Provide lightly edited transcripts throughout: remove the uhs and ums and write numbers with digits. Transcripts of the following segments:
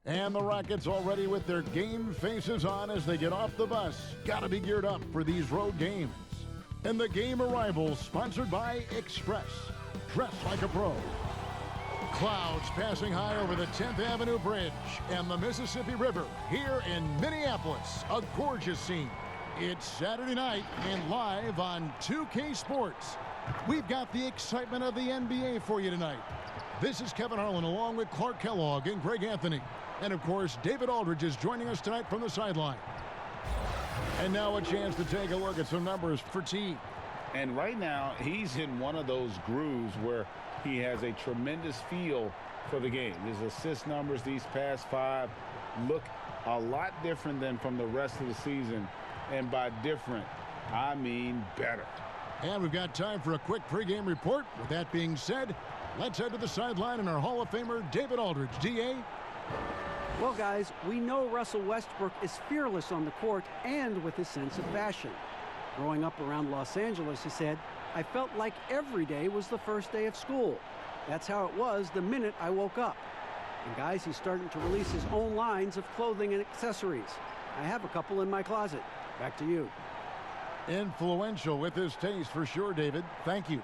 And the Rockets already with their game faces on as they get off the bus. Got to be geared up for these road games. And the game arrivals sponsored by Express. Dress like a pro. Clouds passing high over the 10th Avenue Bridge and the Mississippi River here in Minneapolis. A gorgeous scene. It's Saturday night and live on 2K Sports. We've got the excitement of the NBA for you tonight. This is Kevin Harlan along with Clark Kellogg and Greg Anthony. And of course, David Aldridge is joining us tonight from the sideline. And now a chance to take a look at some numbers for T. And right now, he's in one of those grooves where he has a tremendous feel for the game. His assist numbers these past 5 look a lot different than from the rest of the season. And by different, I mean better. And we've got time for a quick pregame report. With that being said, let's head to the sideline and our Hall of Famer, David Aldridge. D.A.? Well, guys, we know Russell Westbrook is fearless on the court and with his sense of fashion. Growing up around Los Angeles, he said, I felt like every day was the first day of school. That's how it was the minute I woke up. And guys, he's starting to release his own lines of clothing and accessories. I have a couple in my closet. Back to you. Influential with his taste for sure, David. Thank you.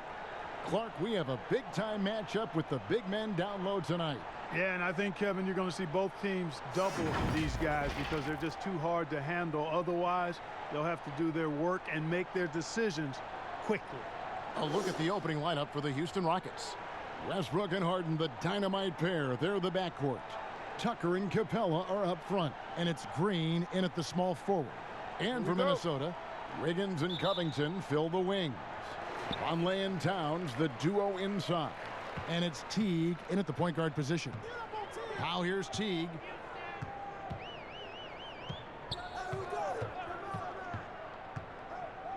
Clark, we have a big-time matchup with the big men down low tonight. Yeah, and I think, Kevin, you're going to see both teams double these guys because they're just too hard to handle. Otherwise, they'll have to do their work and make their decisions quickly. A look at the opening lineup for the Houston Rockets. Westbrook and Harden, the dynamite pair. They're the backcourt. Tucker and Capella are up front, and it's Green in at the small forward. And for Minnesota, Wiggins and Covington fill the wings. Conley and Towns, the duo inside. And it's Teague in at the point guard position. Now here's Teague.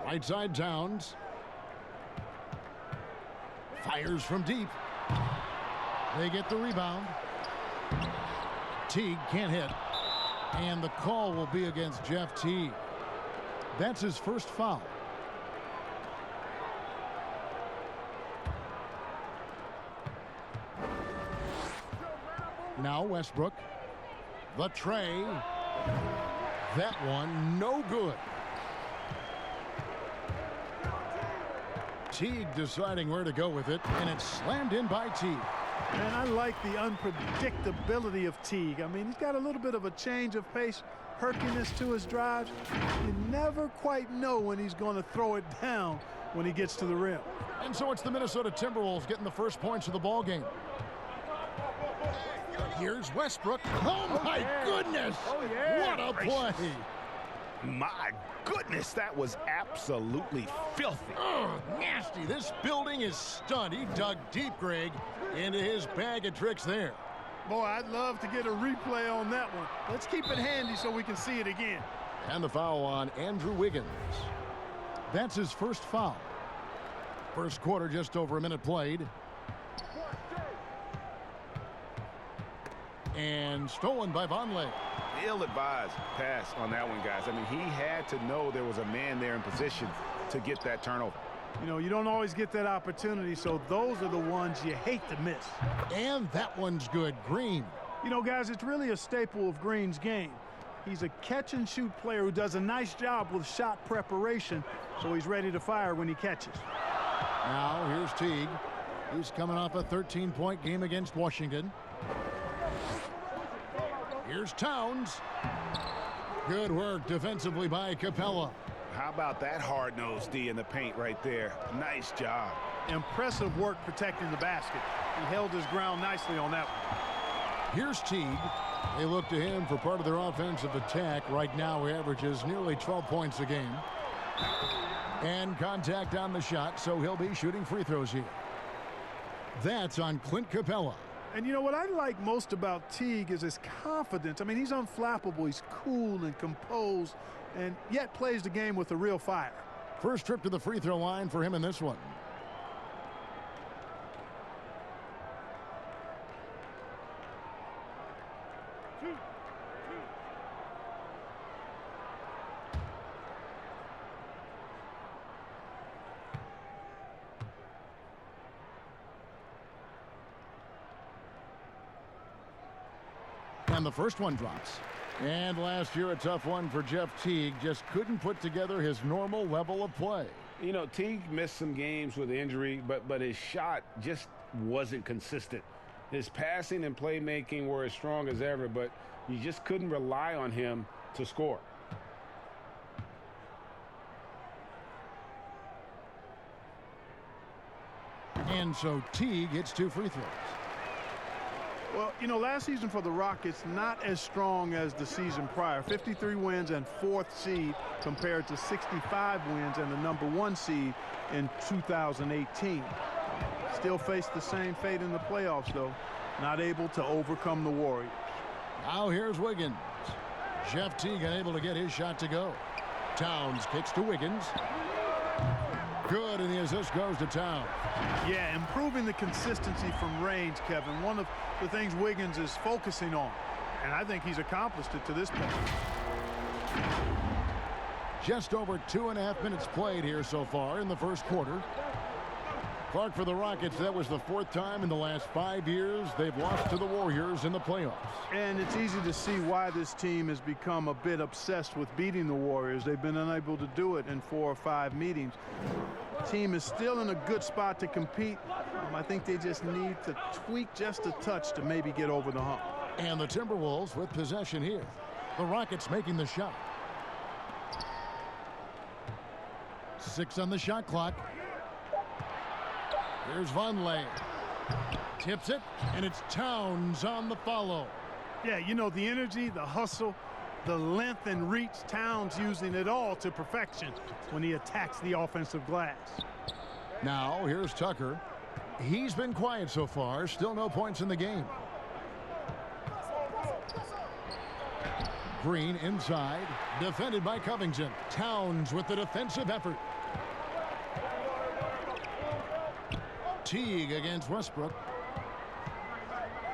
Right side Towns. Fires from deep. They get the rebound. Teague can't hit. And the call will be against Jeff Teague. That's his first foul. Now Westbrook. The tray. That one no good. Teague deciding where to go with it, and it's slammed in by Teague. And I like the unpredictability of Teague. I mean, he's got a little bit of a change of pace, herkiness to his drives. You never quite know when he's going to throw it down when he gets to the rim. And so it's the Minnesota Timberwolves getting the first points of the ball game. Here's Westbrook. Oh, my goodness. Oh, yeah. What a play. My goodness, that was absolutely filthy. Oh, nasty. This building is stunned. He dug deep, Greg, into his bag of tricks there. Boy, I'd love to get a replay on that one. Let's keep it handy so we can see it again. And the foul on Andrew Wiggins. That's his first foul. First quarter, just over a minute played. And stolen by Vonleh. Ill-advised pass on that one, guys. I mean, he had to know there was a man there in position to get that turnover. You know, you don't always get that opportunity, so those are the ones you hate to miss. And that one's good. Green. You know, guys, it's really a staple of Green's game. He's a catch-and-shoot player who does a nice job with shot preparation, so he's ready to fire when he catches. Now, here's Teague. He's coming off a 13-point game against Washington. Here's Towns. Good work defensively by Capella. How about that hard-nosed D in the paint right there? Nice job. Impressive work protecting the basket. He held his ground nicely on that one. Here's Teague. They look to him for part of their offensive attack. Right now, he averages nearly 12 points a game. And contact on the shot, so he'll be shooting free throws here. That's on Clint Capella. And you know what I like most about Teague is his confidence. I mean, he's unflappable. He's cool and composed, and yet plays the game with a real fire. First trip to the free throw line for him in this one. And the first one drops. And last year, a tough one for Jeff Teague. Just couldn't put together his normal level of play. You know, Teague missed some games with injury, but his shot just wasn't consistent. His passing and playmaking were as strong as ever, but you just couldn't rely on him to score. And so Teague hits 2 free throws. Well, you know, last season for the Rockets, not as strong as the season prior. 53 wins and 4th seed compared to 65 wins and the #1 seed in 2018. Still faced the same fate in the playoffs, though. Not able to overcome the Warriors. Now here's Wiggins. Jeff Teague unable to get his shot to go. Towns kicks to Wiggins. Good, and the assist goes to Towns. Yeah, improving the consistency from range, Kevin. One of the things Wiggins is focusing on. And I think he's accomplished it to this point. Just over 2.5 minutes played here so far in the first quarter. Clark, for the Rockets, that was the 4th time in the last 5 years they've lost to the Warriors in the playoffs. And it's easy to see why this team has become a bit obsessed with beating the Warriors. They've been unable to do it in 4 or 5 meetings. The team is still in a good spot to compete. I think they just need to tweak just a touch to maybe get over the hump. And the Timberwolves with possession here. The Rockets making the shot. 6 on the shot clock. Here's Vonleh. Tips it, and it's Towns on the follow. Yeah, you know, the energy, the hustle, the length and reach, Towns using it all to perfection when he attacks the offensive glass. Now, here's Tucker. He's been quiet so far. Still no points in the game. Green inside. Defended by Covington. Towns with the defensive effort. Teague against Westbrook.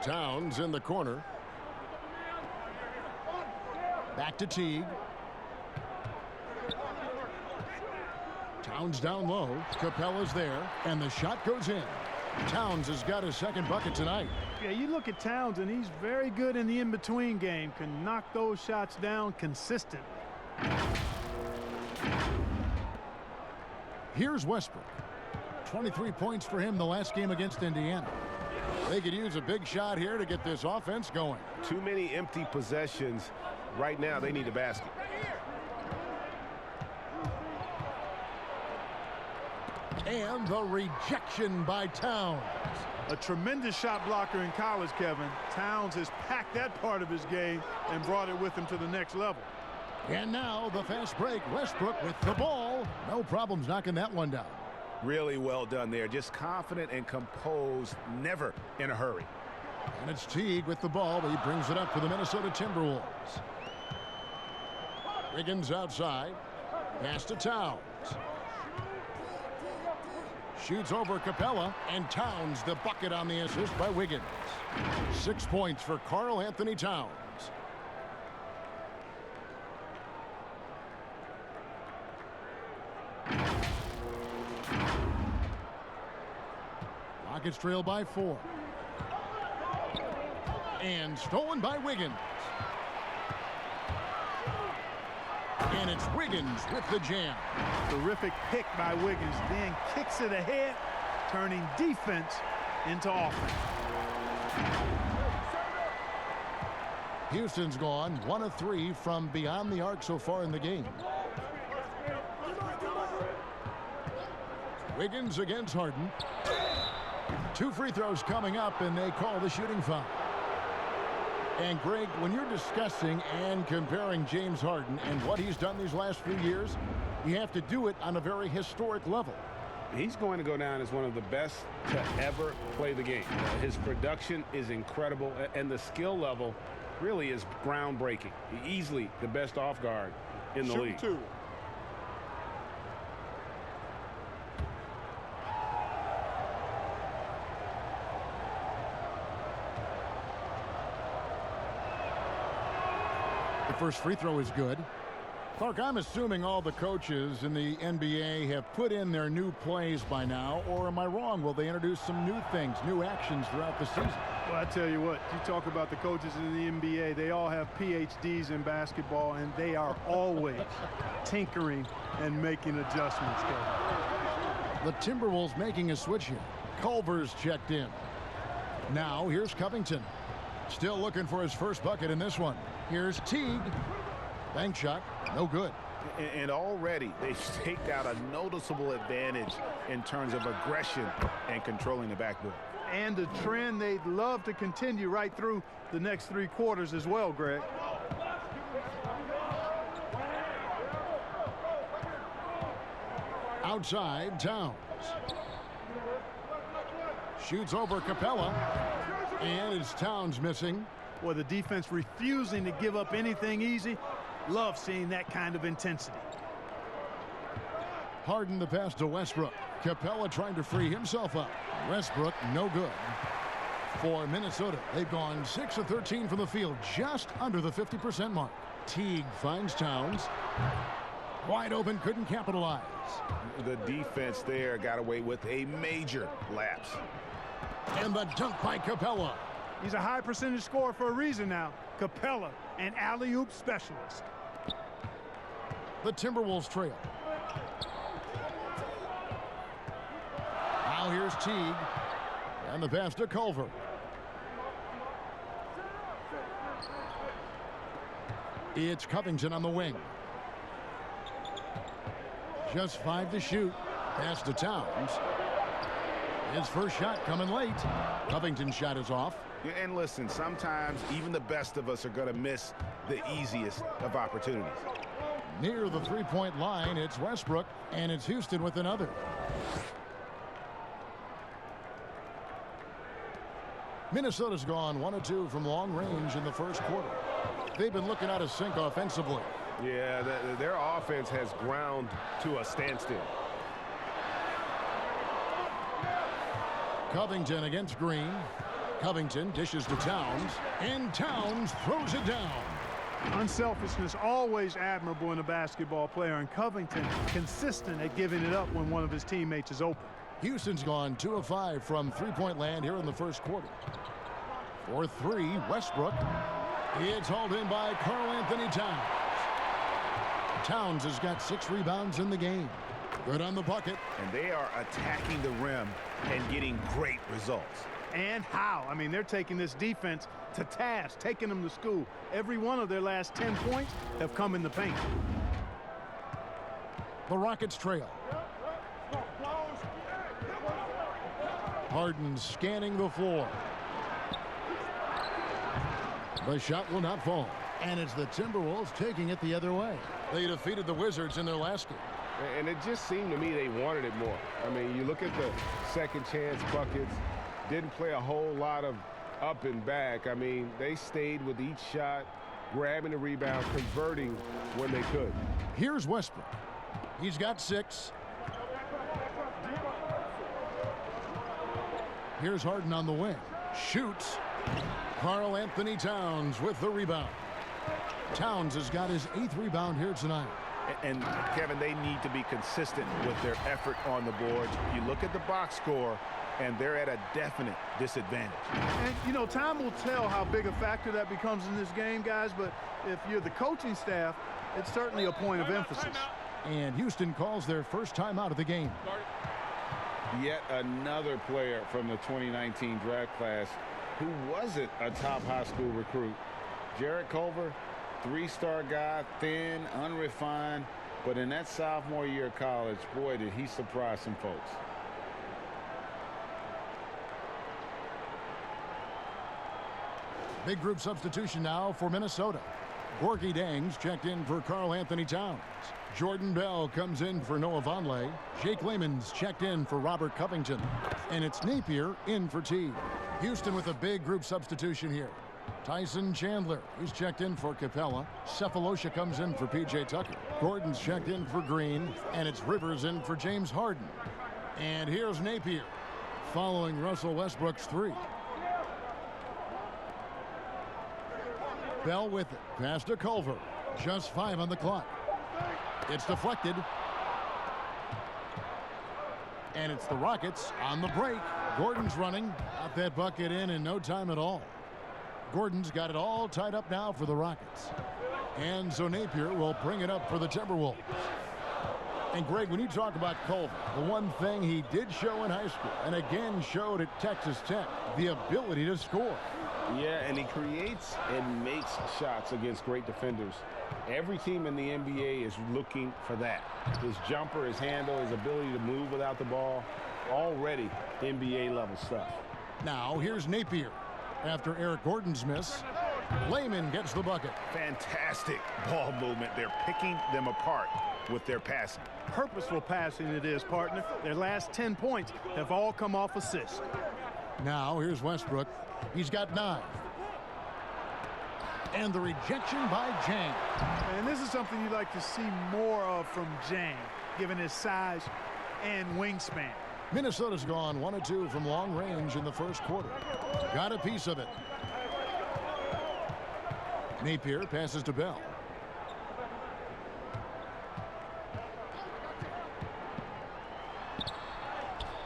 Towns in the corner. Back to Teague. Towns down low. Capella's there, and the shot goes in. Towns has got his 2nd bucket tonight. Yeah, you look at Towns, and he's very good in the in-between game. Can knock those shots down consistent. Here's Westbrook. 23 points for him the last game against Indiana. They could use a big shot here to get this offense going. Too many empty possessions. Right now, they need a basket. And the rejection by Towns. A tremendous shot blocker in college, Kevin. Towns has packed that part of his game and brought it with him to the next level. And now the fast break. Westbrook with the ball. No problems knocking that one down. Really well done there. Just confident and composed, never in a hurry. And it's Teague with the ball, but he brings it up for the Minnesota Timberwolves. Wiggins outside. Pass to Towns. Shoots over Capella, and Towns the bucket on the assist by Wiggins. 6 points for Karl Anthony Towns. Rockets trail by 4. And stolen by Wiggins. And it's Wiggins with the jam. Terrific pick by Wiggins. Then kicks it ahead, turning defense into offense. Houston's gone 1 of 3 from beyond the arc so far in the game. Wiggins against Harden. 2 free throws coming up, and they call the shooting foul. And Greg, when you're discussing and comparing James Harden and what he's done these last few years, you have to do it on a very historic level. He's going to go down as one of the best to ever play the game. His production is incredible, and the skill level really is groundbreaking. Easily the best off guard in the league. Two. The first free throw is good. Clark, I'm assuming all the coaches in the NBA have put in their new plays by now, or am I wrong? Will they introduce some new things, new actions throughout the season? Well, I tell you what, you talk about the coaches in the NBA, they all have PhDs in basketball, and they are always tinkering and making adjustments, Kevin. The Timberwolves making a switch here. Culver's checked in. Now here's Covington. Still looking for his first bucket in this one. Here's Teague. Bank shot, no good. And already they've staked out a noticeable advantage in terms of aggression and controlling the backboard. And a trend they'd love to continue right through the next 3 quarters as well, Greg. Outside, Towns. Shoots over Capella. And it's Towns missing. Boy, the defense refusing to give up anything easy. Love seeing that kind of intensity. Harden the pass to Westbrook. Capella trying to free himself up. Westbrook, no good. For Minnesota, they've gone 6 of 13 from the field, just under the 50% mark. Teague finds Towns. Wide open, couldn't capitalize. The defense there got away with a major lapse. And the dunk by Capella. He's a high percentage scorer for a reason now. Capella, an alley-oop specialist. The Timberwolves trail. Now here's Teague. And the pass to Culver. It's Covington on the wing. Just 5 to shoot. Pass to Towns. His first shot coming late. Covington's shot is off. And listen, sometimes even the best of us are going to miss the easiest of opportunities. Near the three-point line, it's Westbrook, and it's Houston with another. Minnesota's gone 1 of 2 from long range in the first quarter. They've been looking out of sync offensively. Yeah, their offense has ground to a standstill. Covington against Green. Covington dishes to Towns, and Towns throws it down. Unselfishness always admirable in a basketball player, and Covington consistent at giving it up when one of his teammates is open. Houston's gone 2 of 5 from three-point land here in the first quarter. For 3, Westbrook. It's hauled in by Karl-Anthony Towns. Towns has got 6 rebounds in the game. Good on the bucket. And they are attacking the rim and getting great results. And how? I mean, they're taking this defense to task, taking them to school. Every one of their last 10 points have come in the paint. The Rockets trail. Harden scanning the floor. The shot will not fall. And it's the Timberwolves taking it the other way. They defeated the Wizards in their last game. And it just seemed to me they wanted it more. I mean, you look at the second chance buckets, didn't play a whole lot of up and back. I mean, they stayed with each shot, grabbing the rebound, converting when they could. Here's Westbrook. He's got 6. Here's Harden on the wing. Shoots. Karl-Anthony Towns with the rebound. Towns has got his 8th rebound here tonight. And Kevin, they need to be consistent with their effort on the boards. You look at the box score, and they're at a definite disadvantage. And, you know, time will tell how big a factor that becomes in this game, guys, but if you're the coaching staff, it's certainly a point of emphasis. And Houston calls their first time out of the game. Yet another player from the 2019 draft class who wasn't a top high school recruit. Jarrett Culver, 3-star guy, thin, unrefined, but in that sophomore year of college, boy, did he surprise some folks. Big group substitution now for Minnesota. Gorky Dangs checked in for Karl-Anthony Towns. Jordan Bell comes in for Noah Vonleh. Jake Layman's checked in for Robert Covington. And it's Napier in for Teague. Houston with a big group substitution here. Tyson Chandler, he's checked in for Capella. Cephalosha comes in for P.J. Tucker. Gordon's checked in for Green. And it's Rivers in for James Harden. And here's Napier following Russell Westbrook's 3. Bell with it. Pass to Culver. Just 5 on the clock. It's deflected. And it's the Rockets on the break. Gordon's running. Got that bucket in no time at all. Gordon's got it all tied up now for the Rockets. And so Napier will bring it up for the Timberwolves. And Greg, when you talk about Culver, the one thing he did show in high school and again showed at Texas Tech, the ability to score. Yeah, and he creates and makes shots against great defenders. Every team in the NBA is looking for that. His jumper, his handle, his ability to move without the ball, already NBA level stuff. Now here's Napier. After Eric Gordon's miss, Layman gets the bucket. Fantastic ball movement. They're picking them apart with their passing. Purposeful passing it is, partner. Their last 10 points have all come off assists. Now here's Westbrook. He's got 9. And the rejection by Jang. And this is something you'd like to see more of from Jang, given his size and wingspan. Minnesota's gone 1 of 2 from long range in the first quarter. Got a piece of it. Napier passes to Bell.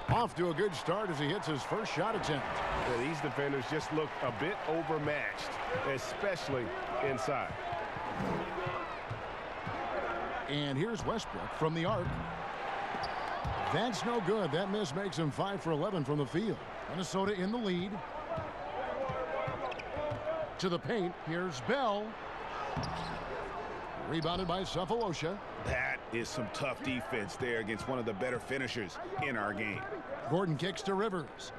Off to a good start as he hits his first shot attempt. Yeah, these defenders just look a bit overmatched, especially inside. And here's Westbrook from the arc. That's no good. That miss makes him 5 for 11 from the field. Minnesota in the lead. To the paint. Here's Bell. Rebounded by Cephalosha. That is some tough defense there against one of the better finishers in our game. Gordon kicks to Rivers.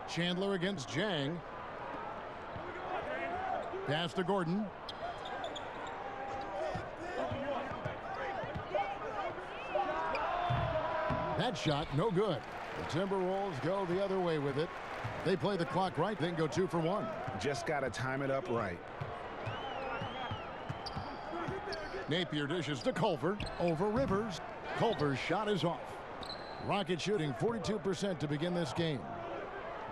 Chandler against Jang. Pass to Gordon. That shot, no good. The Timberwolves go the other way with it. They play the clock right, then go 2 for 1. Just got to time it up right. Napier dishes to Culver over Rivers. Culver's shot is off. Rocket shooting 42% to begin this game.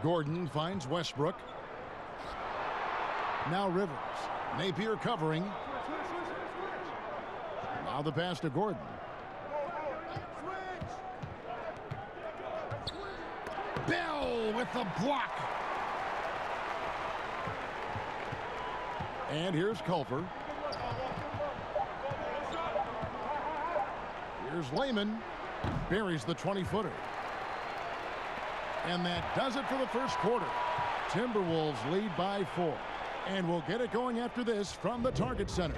Gordon finds Westbrook. Now Rivers. Napier covering. Now the pass to Gordon. Bell with the block. And here's Culver. Here's Layman. Buries the 20-footer. And that does it for the first quarter. Timberwolves lead by 4. And we'll get it going after this from the Target Center.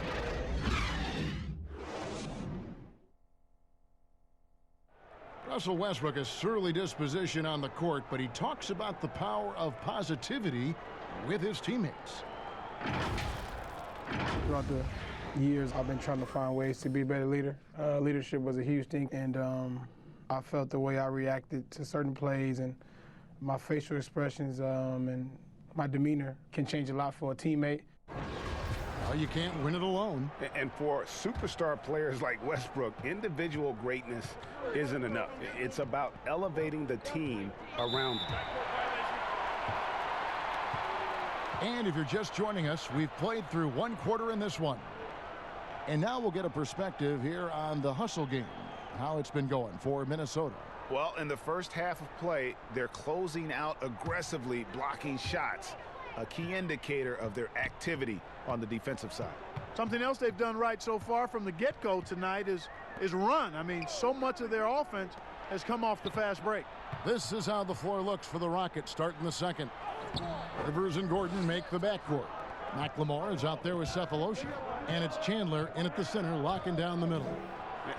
Russell Westbrook, a surly disposition on the court, but he talks about the power of positivity with his teammates. Throughout the years, I've been trying to find ways to be a better leader. Leadership was a huge thing, and I felt the way I reacted to certain plays and my facial expressions and my demeanor can change a lot for a teammate. Well, you can't win it alone. And for superstar players like Westbrook, individual greatness isn't enough. It's about elevating the team around them. And if you're just joining us, we've played through 1 quarter in this one. And now we'll get a perspective here on the hustle game, how it's been going for Minnesota. Well, in the first half of play, they're closing out aggressively, blocking shots, a key indicator of their activity on the defensive side. Something else they've done right so far from the get-go tonight is run. I mean, so much of their offense has come off the fast break. This is how the floor looks for the Rockets starting the second. Rivers and Gordon make the backcourt. McLemore is out there with Cephalosha. And it's Chandler in at the center, locking down the middle.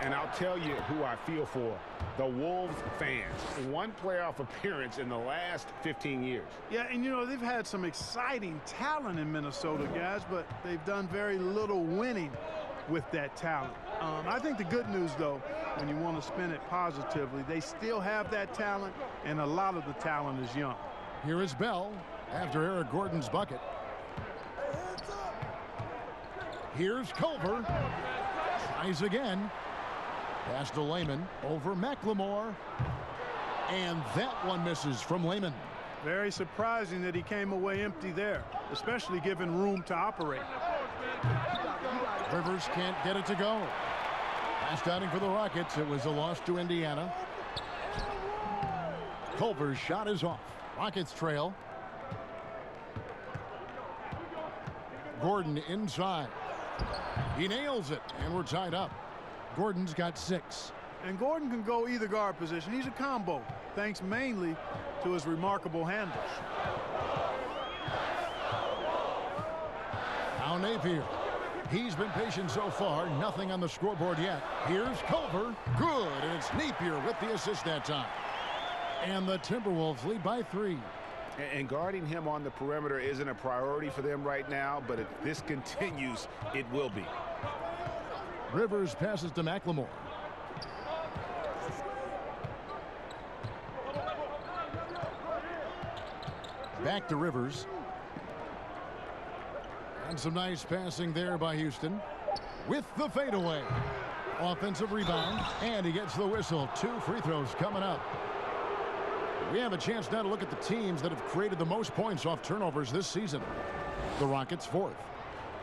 And I'll tell you who I feel for, the Wolves fans. 1 playoff appearance in the last 15 years. Yeah, and you know, they've had some exciting talent in Minnesota, guys, but they've done very little winning with that talent. I think the good news, though, when you want to spin it positively, they still have that talent, and a lot of the talent is young. Here is Bell after Eric Gordon's bucket. Here's Culver. Tries again. Pass to Layman over McLemore. And that one misses from Layman. Very surprising that he came away empty there, especially given room to operate. Rivers can't get it to go. Last outing for the Rockets, it was a loss to Indiana. Culver's shot is off. Rockets trail. Gordon inside. He nails it, and we're tied up. Gordon's got 6. And Gordon can go either guard position. He's a combo, thanks mainly to his remarkable handles. Now Napier. He's been patient so far. Nothing on the scoreboard yet. Here's Culver. Good, and it's Napier with the assist that time. And the Timberwolves lead by 3. And guarding him on the perimeter isn't a priority for them right now, but if this continues, it will be. Rivers passes to McLemore. Back to Rivers. And some nice passing there by Houston. With the fadeaway. Offensive rebound. And he gets the whistle. 2 free throws coming up. We have a chance now to look at the teams that have created the most points off turnovers this season. The Rockets 4th.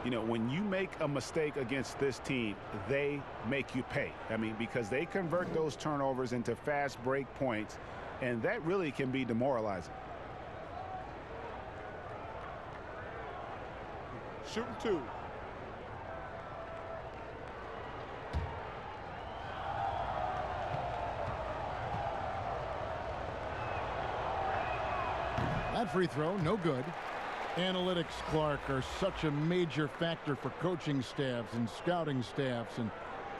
You know, when you make a mistake against this team, they make you pay. I mean, because they convert those turnovers into fast break points, and that really can be demoralizing. Shooting 2. That free throw, no good. Analytics, Clark, are such a major factor for coaching staffs and scouting staffs, and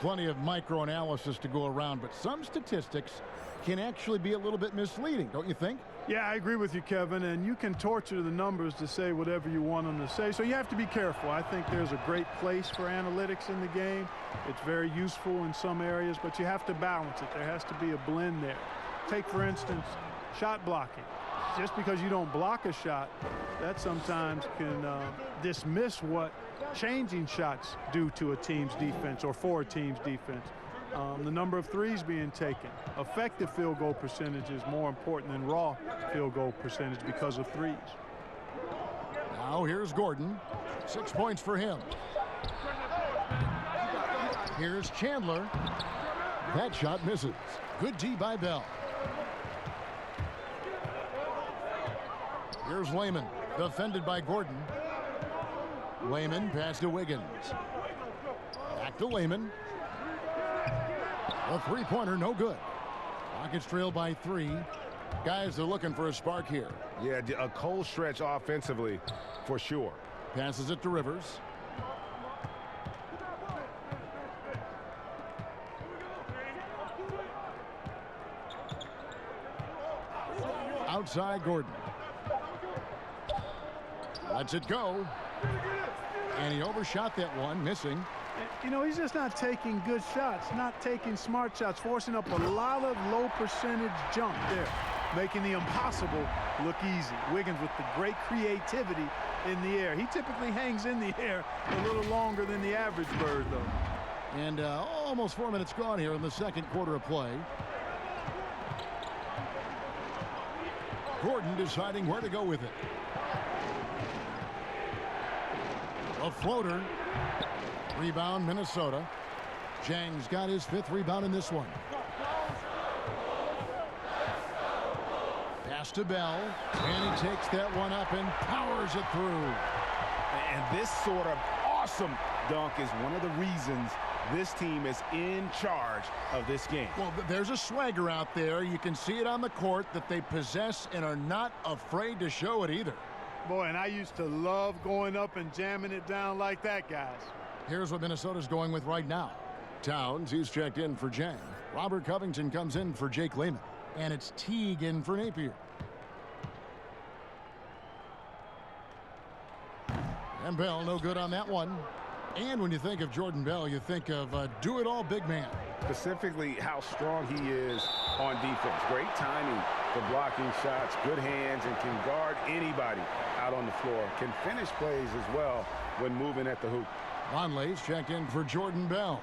plenty of micro-analysis to go around. But some statistics can actually be a little bit misleading, don't you think? Yeah, I agree with you, Kevin, and you can torture the numbers to say whatever you want them to say, so you have to be careful. I think there's a great place for analytics in the game. It's very useful in some areas, but you have to balance it. There has to be a blend there. Take, for instance, shot blocking. Just because you don't block a shot, that sometimes can dismiss what changing shots do to a team's defense or for a team's defense. The number of threes being taken. Effective field goal percentage is more important than raw field goal percentage because of threes. Now here's Gordon. 6 points for him. Here's Chandler. That shot misses. Good D by Bell. Here's Layman, defended by Gordon. Layman pass to Wiggins. Back to Layman. A three-pointer, no good. Rockets trail by 3. Guys, they're looking for a spark here. Yeah, a cold stretch offensively for sure. Passes it to Rivers. Outside Gordon. Lets it go. And he overshot that one, missing. You know, he's just not taking good shots, not taking smart shots, forcing up a lot of low percentage jump there, making the impossible look easy. Wiggins with the great creativity in the air. He typically hangs in the air a little longer than the average bird, though. And almost 4 minutes gone here in the second quarter of play. Gordon deciding where to go with it. A floater. Rebound, Minnesota. Jang's got his 5th rebound in this one. Pass to Bell, and he takes that one up and powers it through. And this sort of awesome dunk is one of the reasons this team is in charge of this game. Well, there's a swagger out there. You can see it on the court that they possess and are not afraid to show it either. Boy, and I used to love going up and jamming it down like that, guys. Here's what Minnesota's going with right now. Towns, he's checked in for Jang. Robert Covington comes in for Jake Layman. And it's Teague in for Napier. And Bell, no good on that one. And when you think of Jordan Bell, you think of do-it-all big man. Specifically how strong he is on defense. Great timing for blocking shots, good hands, and can guard anybody out on the floor. Can finish plays as well when moving at the hoop. Vonleh's checked in for Jordan Bell.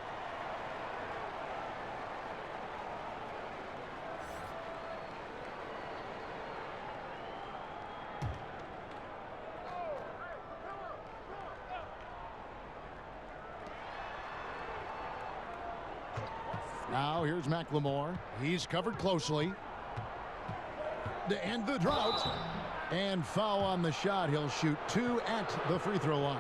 Now here's McLemore. He's covered closely. to end the drought. And foul on the shot. He'll shoot 2 at the free throw line.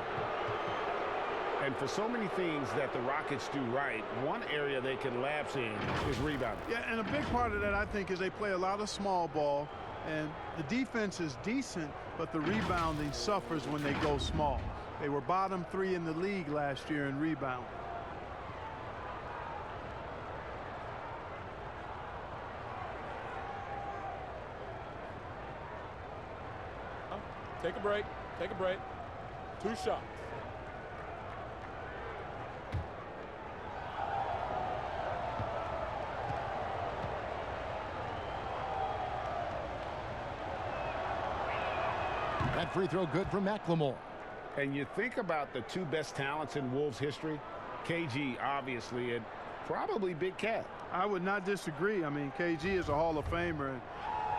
And for so many things that the Rockets do right, one area they can lapse in is rebounding. Yeah, and a big part of that, I think, is they play a lot of small ball, and the defense is decent, but the rebounding suffers when they go small. They were bottom 3 in the league last year in rebound. Take a break. Take a break. 2 shots. That free throw good for McLemore. And you think about the 2 best talents in Wolves history, KG, obviously, and probably Big Cat. I would not disagree. I mean, KG is a Hall of Famer, and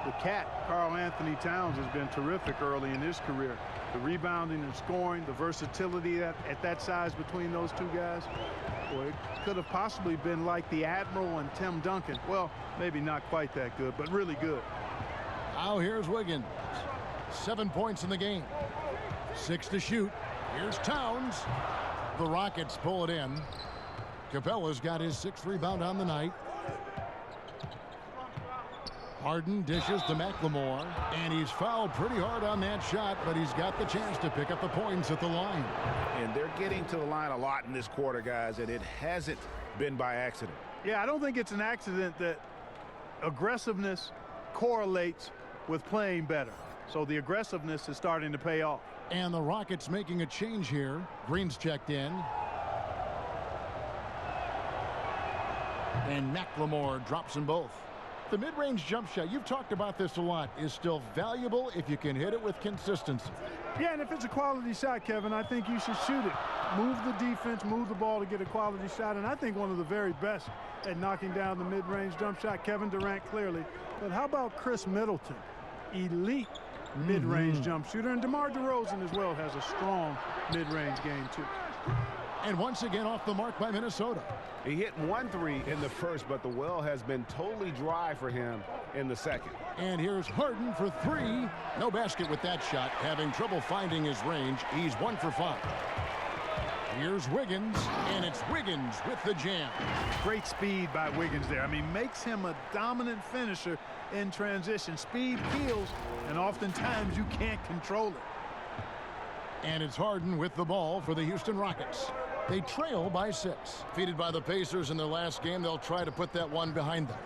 the Cat, Karl Anthony Towns, has been terrific early in his career. The rebounding and scoring, the versatility at that size between those 2 guys, boy, it could have possibly been like the Admiral and Tim Duncan. Well, maybe not quite that good, but really good. Now here's Wiggins. 7 points in the game. 6 to shoot. Here's Towns. The Rockets pull it in. Capella's got his 6th rebound on the night. Harden dishes to McLemore, and he's fouled pretty hard on that shot, but he's got the chance to pick up the points at the line. And they're getting to the line a lot in this quarter, guys, and it hasn't been by accident. Yeah, I don't think it's an accident that aggressiveness correlates with playing better. So the aggressiveness is starting to pay off. And the Rockets making a change here. Green's checked in. And McLemore drops them both. The mid-range jump shot, you've talked about this a lot, is still valuable if you can hit it with consistency. Yeah, and if it's a quality shot, Kevin, I think you should shoot it. Move the defense, move the ball to get a quality shot, and I think one of the very best at knocking down the mid-range jump shot, Kevin Durant clearly. But how about Chris Middleton? Elite mid-range jump shooter, and DeMar DeRozan as well has a strong mid-range game too. And once again off the mark by Minnesota. He hit 1 3 in the first, but the well has been totally dry for him in the second. And here's Harden for 3. No basket with that shot. Having trouble finding his range. He's 1 for 5. Here's Wiggins, and it's Wiggins with the jam. Great speed by Wiggins there. I mean, makes him a dominant finisher in transition. Speed kills, and oftentimes you can't control it. And it's Harden with the ball for the Houston Rockets. They trail by 6. Defeated by the Pacers in their last game, they'll try to put that one behind them.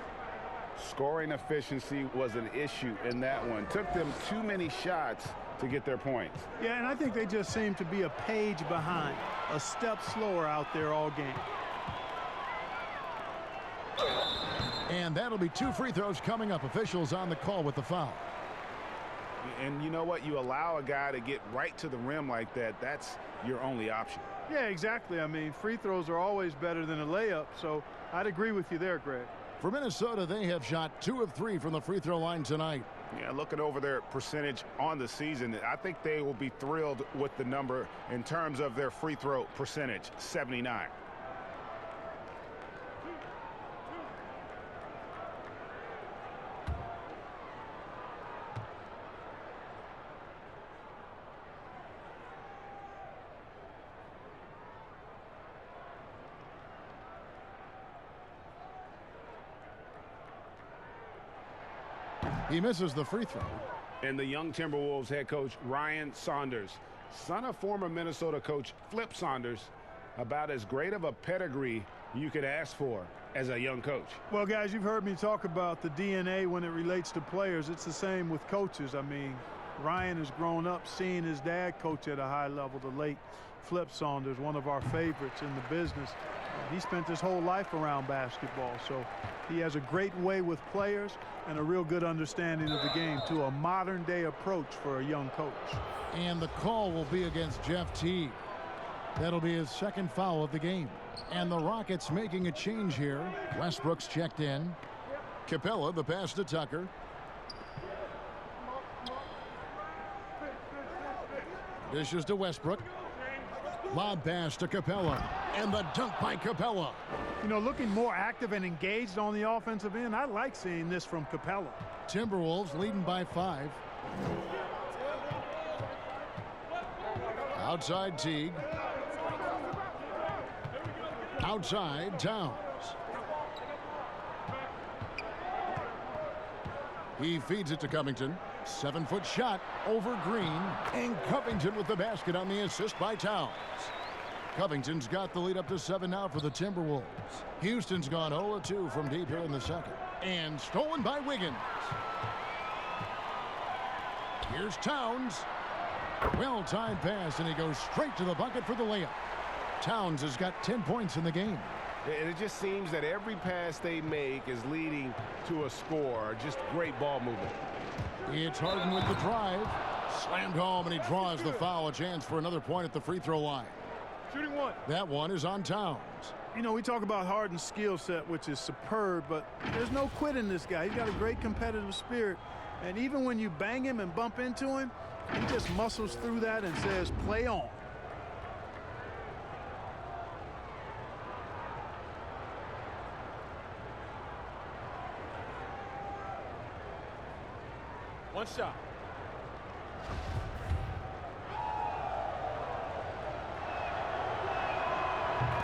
Scoring efficiency was an issue in that one. Took them too many shots to get their points. Yeah, and I think they just seem to be a page behind, a step slower out there all game. And that'll be 2 free throws coming up. Officials on the call with the foul. And you know what? You allow a guy to get right to the rim like that, that's your only option. Yeah, exactly. I mean, free throws are always better than a layup, so I'd agree with you there, Greg. For Minnesota, they have shot 2 of 3 from the free throw line tonight. Yeah, looking over their percentage on the season, I think they will be thrilled with the number in terms of their free throw percentage, 79. He misses the free throw. And the young Timberwolves head coach, Ryan Saunders, son of former Minnesota coach Flip Saunders, about as great of a pedigree you could ask for as a young coach. Well, guys, you've heard me talk about the DNA when it relates to players. It's the same with coaches. I mean, Ryan has grown up seeing his dad coach at a high level, the late Flip Saunders, one of our favorites in the business. He spent his whole life around basketball, so he has a great way with players and a real good understanding of the game, to a modern-day approach for a young coach. And the call will be against Jeff Teague. That'll be his 2nd foul of the game. And the Rockets making a change here. Westbrook's checked in. Capella, the pass to Tucker. Dishes to Westbrook. Lob pass to Capella. And the dunk by Capella. You know, looking more active and engaged on the offensive end. I like seeing this from Capella. Timberwolves leading by 5. Outside Teague. Outside Towns. He feeds it to Covington. 7-foot shot over Green. And Covington with the basket on the assist by Towns. Covington's got the lead up to 7 now for the Timberwolves. Houston's gone 0-2 from deep here in the second. And stolen by Wiggins. Here's Towns. Well-timed pass, and he goes straight to the bucket for the layup. Towns has got 10 points in the game. And it just seems that every pass they make is leading to a score. Just great ball movement. It's Harden with the drive. Slammed home, and he draws the foul. A chance for another point at the free throw line. Shooting one. That one is on Towns. You know, we talk about Harden's skill set, which is superb, but there's no quitting this guy. He's got a great competitive spirit. And even when you bang him and bump into him, he just muscles through that and says, play on. One shot.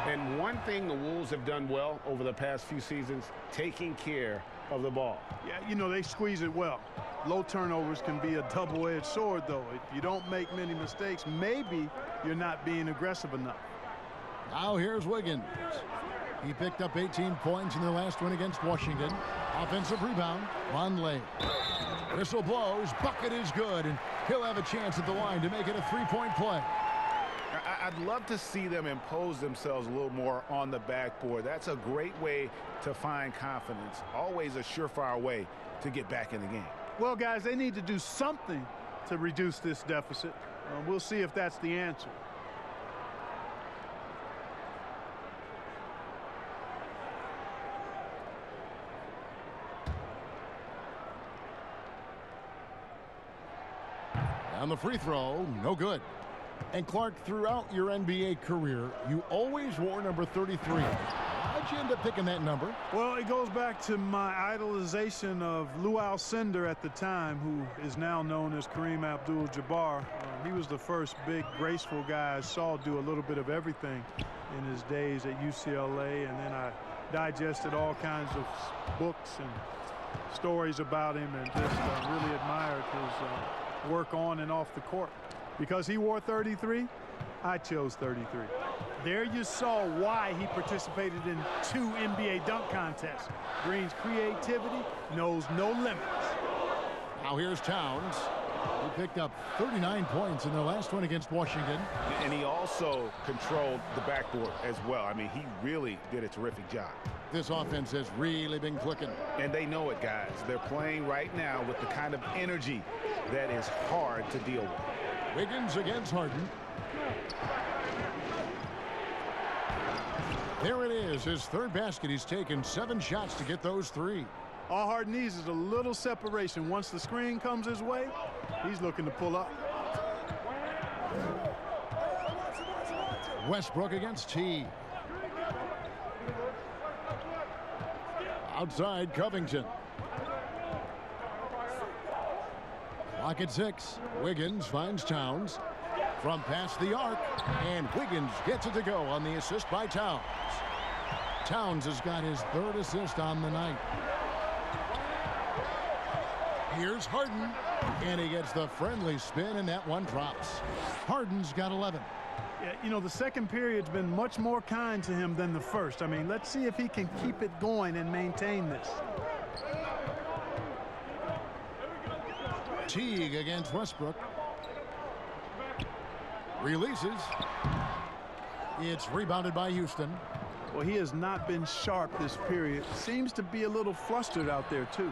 And one thing the Wolves have done well over the past few seasons, taking care of the ball. Yeah, you know, they squeeze it well. Low turnovers can be a double-edged sword, though. If you don't make many mistakes, maybe you're not being aggressive enough. Now here's Wiggins. He picked up 18 points in their last win against Washington. Offensive rebound, Vonleh. Whistle blows, bucket is good, and he'll have a chance at the line to make it a three-point play. I'd love to see them impose themselves a little more on the backboard. That's a great way to find confidence. Always a surefire way to get back in the game. Well, guys, they need to do something to reduce this deficit. We'll see if that's the answer. On the free throw, no good. And Clark, throughout your NBA career, you always wore number 33. How'd you end up picking that number? Well, it goes back to my idolization of Lou Alcindor at the time, who is now known as Kareem Abdul-Jabbar. He was the first big, graceful guy I saw do a little bit of everything in his days at UCLA, and then I digested all kinds of books and stories about him and just really admired his work on and off the court. Because he wore 33, I chose 33. There you saw why he participated in 2 NBA dunk contests. Green's creativity knows no limits. Now here's Towns. He picked up 39 points in their last one against Washington. And he also controlled the backboard as well. I mean, he really did a terrific job. This offense has really been clicking. And they know it, guys. They're playing right now with the kind of energy that is hard to deal with. Wiggins against Harden. There it is, his third basket. He's taken 7 shots to get those 3. All Harden needs is a little separation. Once the screen comes his way, he's looking to pull up. Westbrook against T. Outside Covington. Clock at 6. Wiggins finds Towns from past the arc, and Wiggins gets it to go on the assist by Towns. Towns has got his 3rd assist on the night. Here's Harden, and he gets the friendly spin, and that one drops. Harden's got 11. Yeah, you know, the second period's been much more kind to him than the first. I mean, let's see if he can keep it going and maintain this. Teague against Westbrook. Releases. It's rebounded by Houston. Well, he has not been sharp this period. Seems to be a little flustered out there, too.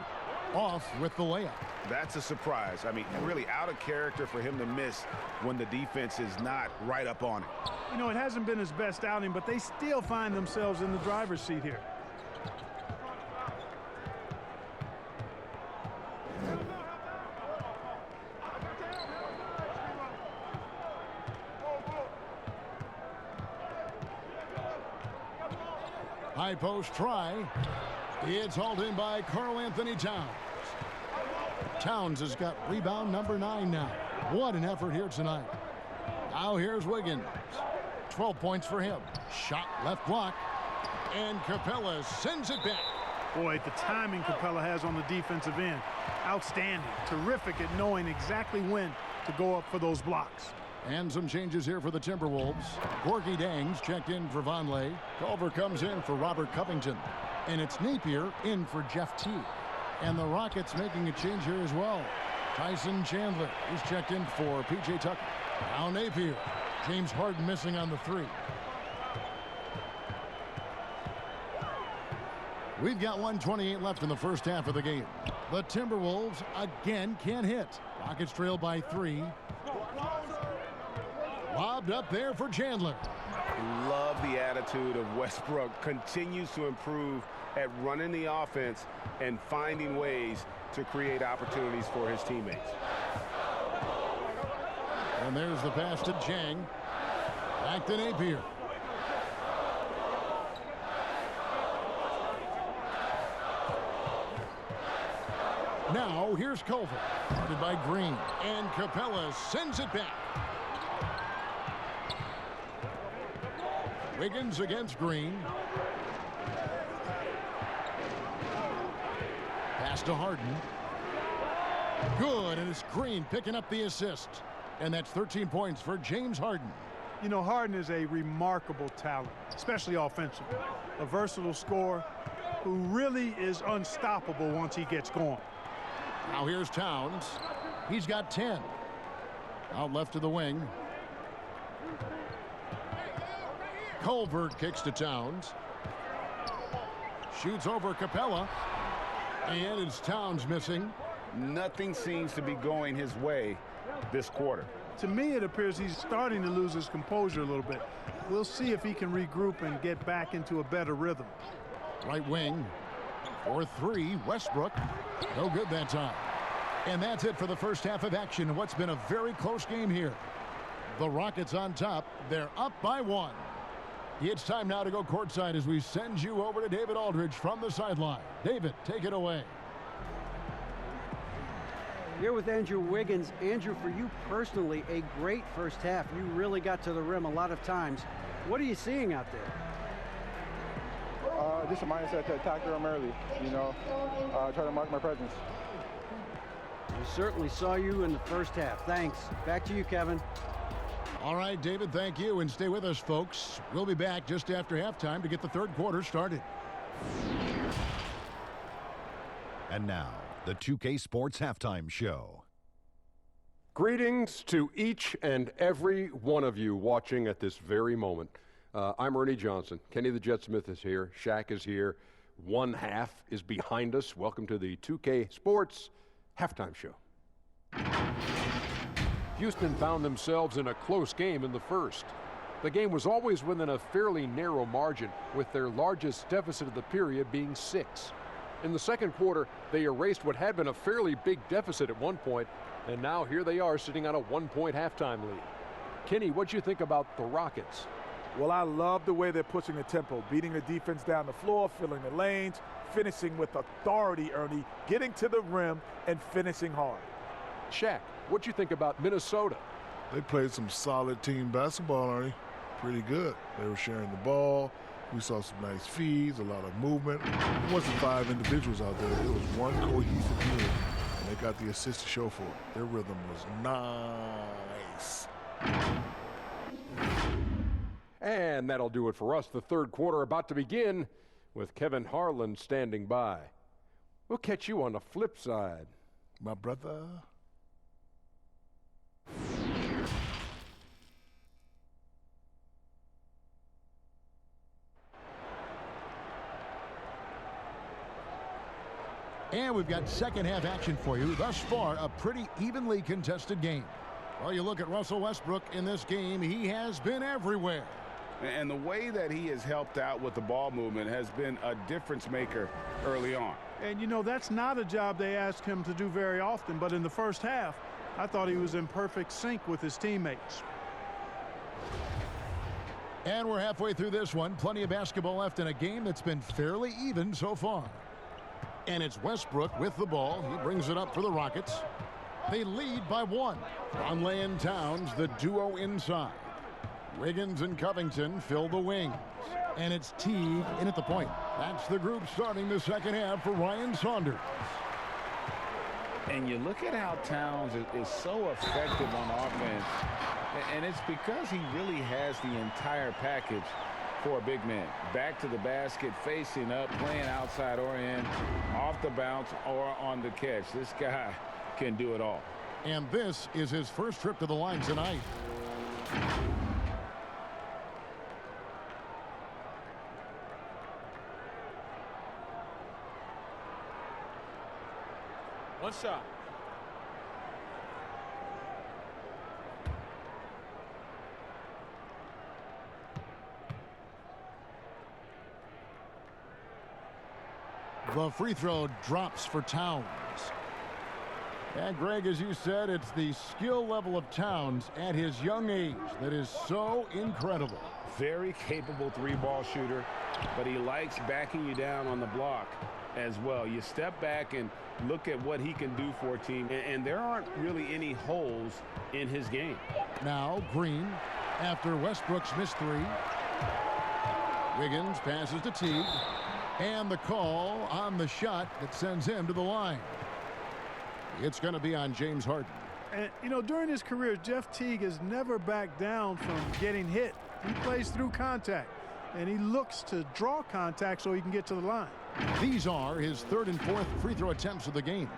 Off with the layup. That's a surprise. I mean, really out of character for him to miss when the defense is not right up on it. You know, it hasn't been his best outing, but they still find themselves in the driver's seat here. High post try. It's hauled in by Karl Anthony Towns. Towns has got rebound number 9 now. What an effort here tonight. Now here's Wiggins. 12 points for him. Shot left block. And Capella sends it back. Boy, the timing Capella has on the defensive end. Outstanding. Terrific at knowing exactly when to go up for those blocks. And some changes here for the Timberwolves. Gorky Dangs checked in for Vonleh. Culver comes in for Robert Covington. And it's Napier in for Jeff Teague. And the Rockets making a change here as well. Tyson Chandler is checked in for P.J. Tucker. Now Napier. James Harden missing on the 3. We've got 1:28 left in the first half of the game. The Timberwolves again can't hit. Rockets trail by 3. Lobbed up there for Chandler. Love the attitude of Westbrook. Continues to improve at running the offense and finding ways to create opportunities for his teammates. And there's the pass to Jang. Back to Napier. Now here's Culver. Guarded by Green. And Capella sends it back. Wiggins against Green. Pass to Harden. Good, and it's Green picking up the assist. And that's 13 points for James Harden. You know, Harden is a remarkable talent, especially offensively. A versatile scorer who really is unstoppable once he gets going. Now here's Towns. He's got 10. Out left to the wing. Culver kicks to Towns. Shoots over Capella. And it's Towns missing. Nothing seems to be going his way this quarter. To me, it appears he's starting to lose his composure a little bit. We'll see if he can regroup and get back into a better rhythm. Right wing. For 3, Westbrook. No good that time. And that's it for the first half of action in what's been a very close game here. The Rockets on top. They're up by 1. It's time now to go courtside as we send you over to David Aldridge from the sideline. David, take it away. Here with Andrew Wiggins. Andrew, for you personally, a great first half. You really got to the rim a lot of times. What are you seeing out there? Just a mindset to attack the rim early, try to mark my presence. We certainly saw you in the first half. Thanks. Back to you, Kevin. All right, David, thank you. And stay with us, folks. We'll be back just after halftime to get the third quarter started. And now, the 2K Sports Halftime Show. Greetings to each and every one of you watching at this very moment. I'm Ernie Johnson. Kenny the Jet Smith is here. Shaq is here. One half is behind us. Welcome to the 2K Sports Halftime Show. Houston found themselves in a close game in the first. The game was always within a fairly narrow margin, with their largest deficit of the period being 6. In the second quarter, they erased what had been a fairly big deficit at one point, and now here they are sitting on a 1-point halftime lead. Kenny, what'd you think about the Rockets? Well, I love the way they're pushing the tempo, beating the defense down the floor, filling the lanes, finishing with authority, Ernie, getting to the rim and finishing hard. Shaq, what'd you think about Minnesota? They played some solid team basketball, Ernie. Pretty good. They were sharing the ball. We saw some nice feeds, a lot of movement. It wasn't 5 individuals out there. It was one cohesive unit, and they got the assist to show for it. Their rhythm was nice. And that'll do it for us. The third quarter about to begin with Kevin Harlan standing by. We'll catch you on the flip side. My brother. And we've got second half action for you. Thus far, a pretty evenly contested game. Well, you look at Russell Westbrook in this game, he has been everywhere. And the way that he has helped out with the ball movement has been a difference maker early on. And, that's not a job they ask him to do very often. But in the first half, I thought he was in perfect sync with his teammates. And we're halfway through this one. Plenty of basketball left in a game that's been fairly even so far. And it's Westbrook with the ball. He brings it up for the Rockets. They lead by 1. Conley and Towns, the duo inside. Wiggins and Covington fill the wings. And it's Teague in at the point. That's the group starting the second half for Ryan Saunders. And you look at how Towns is so effective on offense. And it's because he really has the entire package for a big man. Back to the basket, facing up, playing outside or in, off the bounce or on the catch. This guy can do it all. And this is his first trip to the line tonight. One shot. The free throw drops for Towns. And Greg, as you said, it's the skill level of Towns at his young age that is so incredible. Very capable three-ball shooter, but he likes backing you down on the block as well. You step back and look at what he can do for a team, and there aren't really any holes in his game. Now Green after Westbrook's missed 3. Wiggins passes to Teague, and the call on the shot that sends him to the line. It's going to be on James Harden. And, you know, during his career, Jeff Teague has never backed down from getting hit. He plays through contact, and he looks to draw contact so he can get to the line. These are his 3rd and 4th free throw attempts of the game.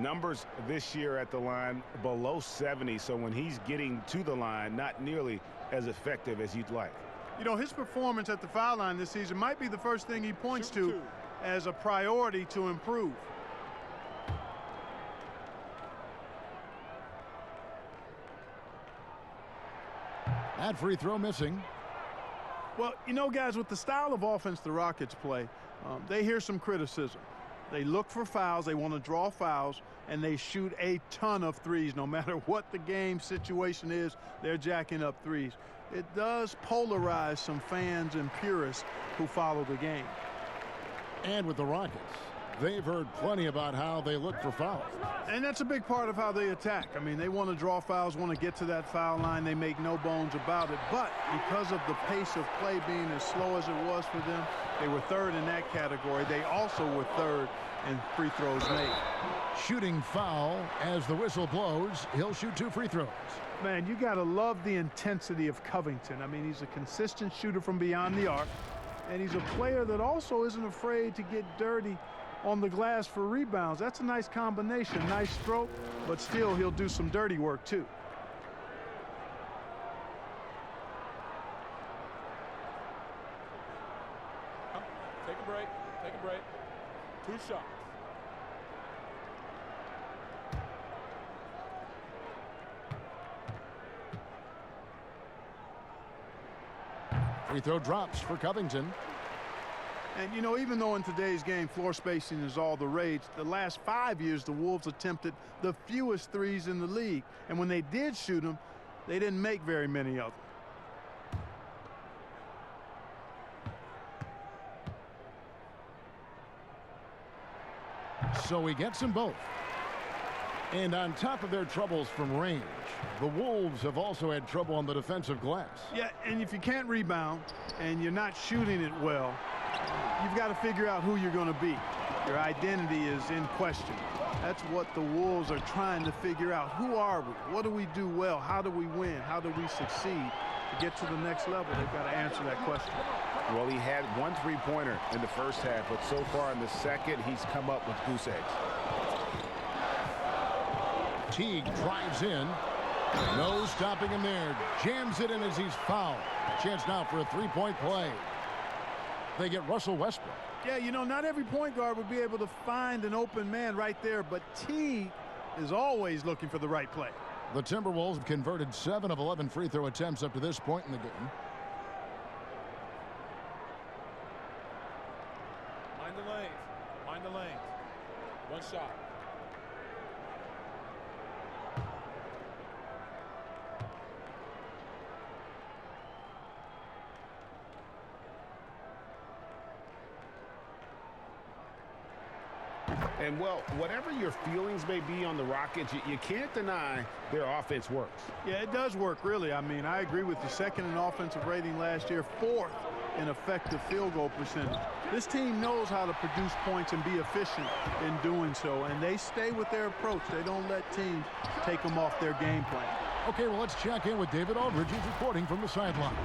Numbers this year at the line below 70, so when he's getting to the line, not nearly as effective as you'd like. You know, his performance at the foul line this season might be the first thing he points to as a priority to improve. That free throw missing. Well, you know, guys, with the style of offense the Rockets play, they hear some criticism. They look for fouls, they want to draw fouls, and they shoot a ton of threes. No matter what the game situation is, they're jacking up threes. It does polarize some fans and purists who follow the game. And with the Rockets, they've heard plenty about how they look for fouls. And that's a big part of how they attack. I mean, they want to draw fouls, want to get to that foul line. They make no bones about it. But because of the pace of play being as slow as it was for them, they were 3rd in that category. They also were 3rd in free throws made. Shooting foul as the whistle blows. He'll shoot 2 free throws. Man, you got to love the intensity of Covington. I mean, he's a consistent shooter from beyond the arc. And he's a player that also isn't afraid to get dirty on the glass for rebounds. That's a nice combination, nice stroke, but still he'll do some dirty work too. Take a break. Take a break. 2 shots. Free throw drops for Covington. And, you know, even though in today's game floor spacing is all the rage, the last 5 years the Wolves attempted the fewest threes in the league. And when they did shoot them, they didn't make very many of them. So he gets them both. And on top of their troubles from range, the Wolves have also had trouble on the defensive glass. Yeah, and if you can't rebound and you're not shooting it well, you've got to figure out who you're going to be. Your identity is in question. That's what the Wolves are trying to figure out. Who are we? What do we do well? How do we win? How do we succeed? To get to the next level, they've got to answer that question. Well, he had 1 3-pointer in the first half, but so far in the second, he's come up with goose eggs. Teague drives in. No stopping him there. Jams it in as he's fouled. Chance now for a 3-point play. They get Russell Westbrook. Yeah, you know, not every point guard would be able to find an open man right there, but Teague is always looking for the right play. The Timberwolves have converted 7 of 11 free throw attempts up to this point in the game. Mind the lanes. Mind the lanes. 1 shot. And, well, whatever your feelings may be on the Rockets, you can't deny their offense works. Yeah, it does work, really. I mean, I agree with you. Second in offensive rating last year, fourth in effective field goal percentage. This team knows how to produce points and be efficient in doing so, and they stay with their approach. They don't let teams take them off their game plan. Okay, well, let's check in with David Aldridge, who's reporting from the sidelines.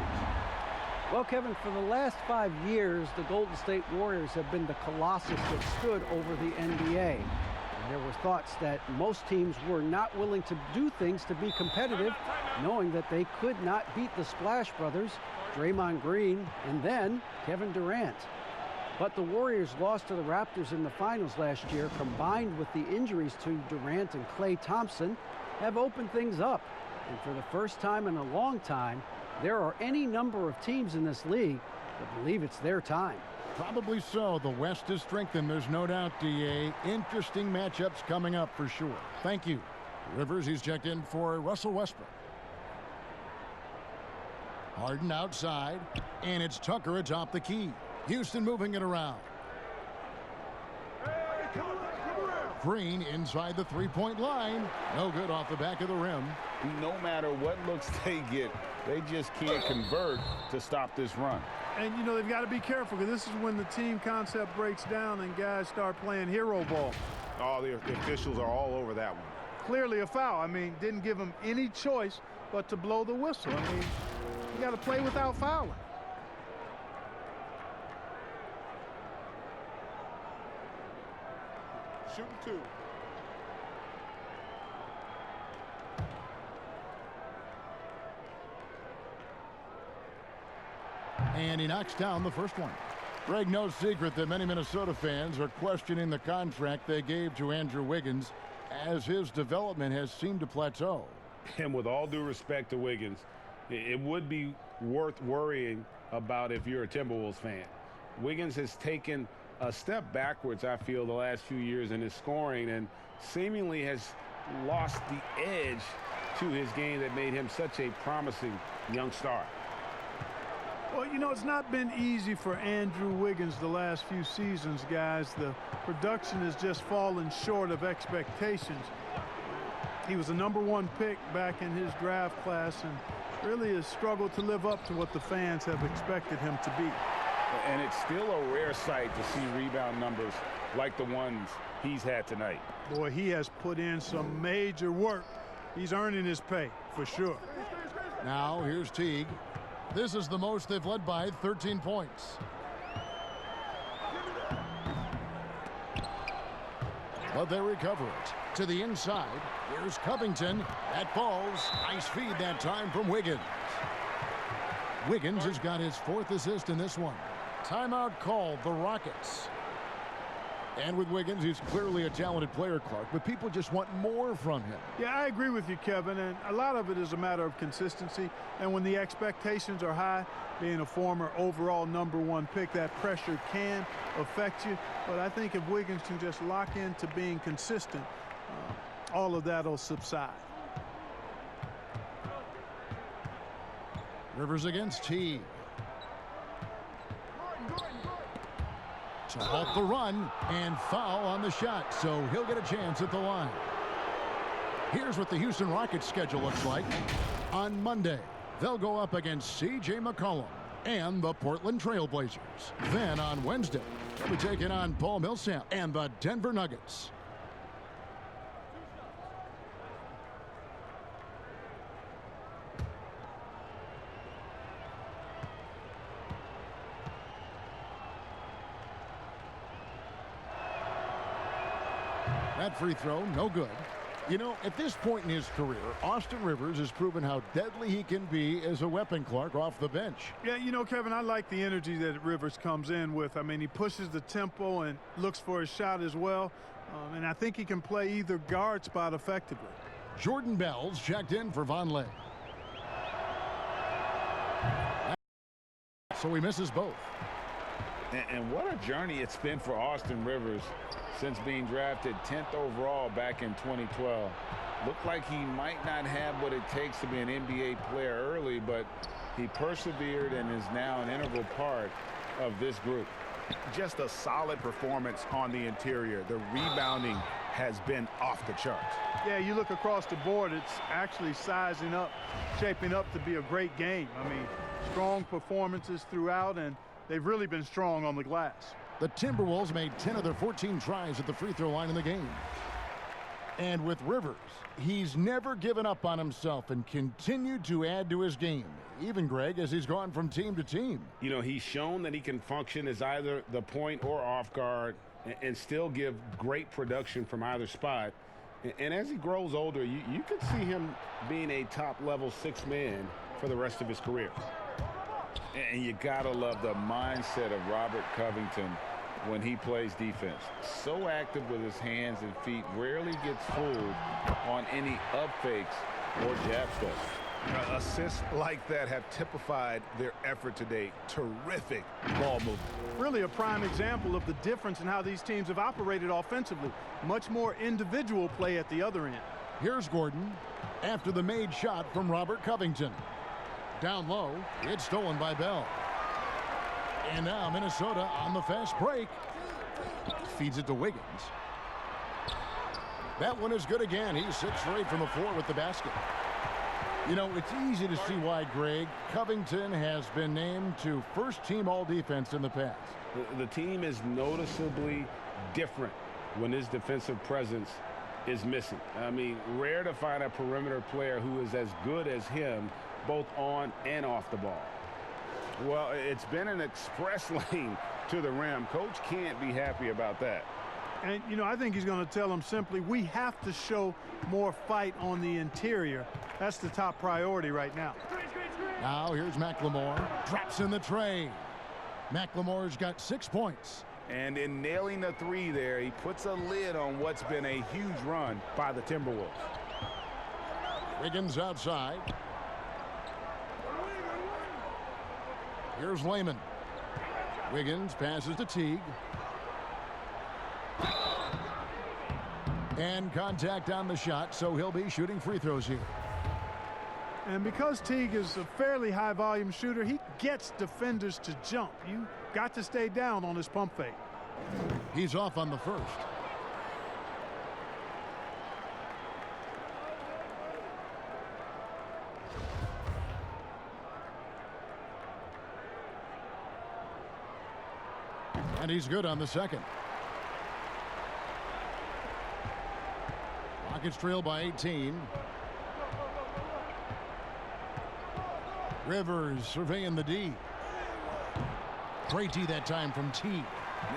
Well, Kevin, for the last 5 years, the Golden State Warriors have been the colossus that stood over the NBA. And there were thoughts that most teams were not willing to do things to be competitive, knowing that they could not beat the Splash Brothers, Draymond Green, and then Kevin Durant. But the Warriors lost to the Raptors in the finals last year, combined with the injuries to Durant and Klay Thompson, have opened things up. And for the first time in a long time, there are any number of teams in this league that believe it's their time. Probably so. The West is strengthened, there's no doubt, DA. Interesting matchups coming up for sure. Thank you. Rivers, he's checked in for Russell Westbrook. Harden outside, and it's Tucker atop the key. Houston moving it around. Green inside the three-point line. No good off the back of the rim. No matter what looks they get, they just can't convert to stop this run. And, you know, they've got to be careful, because this is when the team concept breaks down and guys start playing hero ball. Oh, the officials are all over that one. Clearly a foul. I mean, didn't give them any choice but to blow the whistle. I mean, you got to play without fouling. Shooting two. And he knocks down the first one. Greg, no secret that many Minnesota fans are questioning the contract they gave to Andrew Wiggins, as his development has seemed to plateau. And with all due respect to Wiggins, it would be worth worrying about if you're a Timberwolves fan. Wiggins has taken a step backwards, I feel, the last few years in his scoring, and seemingly has lost the edge to his game that made him such a promising young star. Well, you know, it's not been easy for Andrew Wiggins the last few seasons, guys. The production has just fallen short of expectations. He was a #1 pick back in his draft class and really has struggled to live up to what the fans have expected him to be. And it's still a rare sight to see rebound numbers like the ones he's had tonight. Boy, he has put in some major work. He's earning his pay, for sure. Now, here's Teague. This is the most they've led by, 13 points. But they recover it. To the inside, here's Covington. That falls. Nice feed that time from Wiggins. Wiggins has got his 4th assist in this one. Timeout called, the Rockets. And with Wiggins, he's clearly a talented player, Clark, but people just want more from him. Yeah, I agree with you, Kevin, and a lot of it is a matter of consistency. And when the expectations are high, being a former overall #1 pick, that pressure can affect you. But I think if Wiggins can just lock into being consistent, all of that will subside. Rivers against Teague. To halt the run and foul on the shot, so he'll get a chance at the line. Here's what the Houston Rockets schedule looks like. On Monday, they'll go up against C.J. McCollum and the Portland Trail Blazers. Then on Wednesday, they'll be taking on Paul Millsap and the Denver Nuggets. That free throw, no good. You know, at this point in his career, Austin Rivers has proven how deadly he can be as a weapon, Clark, off the bench. Yeah, you know, Kevin, I like the energy that Rivers comes in with. I mean, he pushes the tempo and looks for his shot as well. And I think he can play either guard spot effectively. Jordan Bell's checked in for Vonleh. So he misses both. And what a journey it's been for Austin Rivers since being drafted 10th overall back in 2012. Looked like he might not have what it takes to be an NBA player early, but he persevered and is now an integral part of this group. Just a solid performance on the interior. The rebounding has been off the charts. Yeah, you look across the board, it's actually sizing up, shaping up to be a great game. I mean, strong performances throughout, and they've really been strong on the glass. The Timberwolves made 10 of their 14 tries at the free throw line in the game. And with Rivers, he's never given up on himself and continued to add to his game, even, Greg, as he's gone from team to team. You know, he's shown that he can function as either the point or off guard and still give great production from either spot. And as he grows older, you could see him being a top-level six-man for the rest of his career. And you gotta love the mindset of Robert Covington when he plays defense. So active with his hands and feet, rarely gets fooled on any up fakes or jab steps. Assists like that have typified their effort today. Terrific ball movement. Really a prime example of the difference in how these teams have operated offensively. Much more individual play at the other end. Here's Gordon after the made shot from Robert Covington. Down low, it's stolen by Bell. And now Minnesota on the fast break. Feeds it to Wiggins. That one is good again. He's 6 for 8 from the floor with the basket. You know, it's easy to see why, Greg, Covington has been named to first-team all-defense in the past. The team is noticeably different when his defensive presence is missing. I mean, rare to find a perimeter player who is as good as him, both on and off the ball. Well, it's been an express lane to the rim. Coach can't be happy about that. And, you know, I think he's going to tell them simply, we have to show more fight on the interior. That's the top priority right now. Now here's McLemore. Drops in the tray. McLemore's got 6 points. And in nailing the three there, he puts a lid on what's been a huge run by the Timberwolves. Wiggins outside. Here's Layman. Wiggins passes to Teague. And contact on the shot, so he'll be shooting free throws here. And because Teague is a fairly high-volume shooter, he gets defenders to jump. You got to stay down on his pump fake. He's off on the first. And he's good on the second. Rockets trail by 18. Rivers surveying the D. Great D that time from T.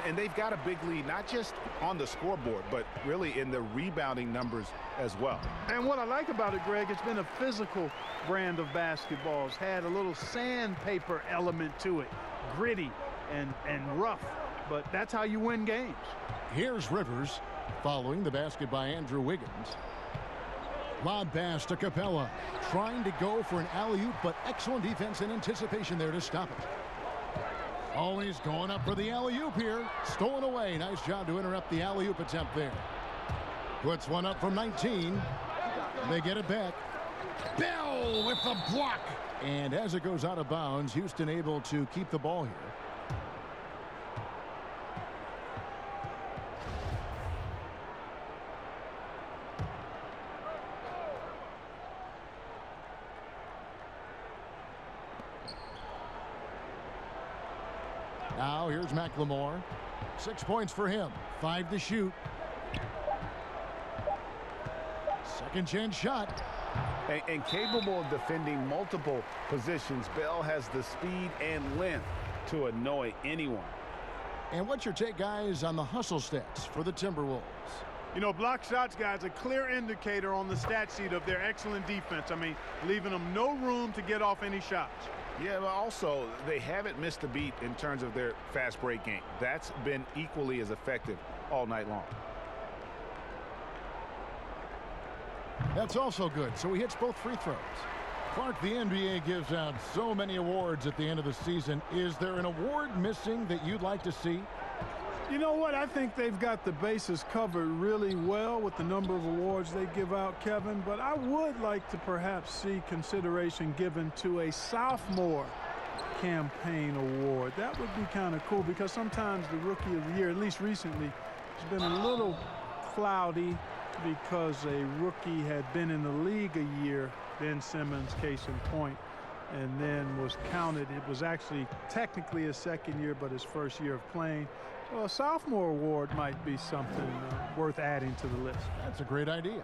And they've got a big lead, not just on the scoreboard, but really in the rebounding numbers as well. And what I like about it, Greg, it's been a physical brand of basketball. It's had a little sandpaper element to it. Gritty and rough. But that's how you win games. Here's Rivers following the basket by Andrew Wiggins. Lob pass to Capella, trying to go for an alley-oop, but excellent defense and anticipation there to stop it. Always going up for the alley-oop here. Stolen away. Nice job to interrupt the alley-oop attempt there. Puts one up from 19. They get it back. Bell with the block. And as it goes out of bounds, Houston able to keep the ball here. Now here's McLemore. 6 points for him. 5 to shoot. Second chance shot. And capable of defending multiple positions, Bell has the speed and length to annoy anyone. And what's your take, guys, on the hustle stats for the Timberwolves? You know, block shots, guys, a clear indicator on the stat sheet of their excellent defense. I mean, leaving them no room to get off any shots. Yeah, but also, they haven't missed a beat in terms of their fast break game. That's been equally as effective all night long. That's also good. So he hits both free throws. Clark, the NBA gives out so many awards at the end of the season. Is there an award missing that you'd like to see? You know what? I think they've got the bases covered really well with the number of awards they give out, Kevin. But I would like to perhaps see consideration given to a sophomore campaign award. That would be kind of cool because sometimes the Rookie of the Year, at least recently, has been a little cloudy because a rookie had been in the league a year, Ben Simmons, case in point, and then was counted. It was actually technically his second year, but his first year of playing. So a sophomore award might be something worth adding to the list. That's a great idea.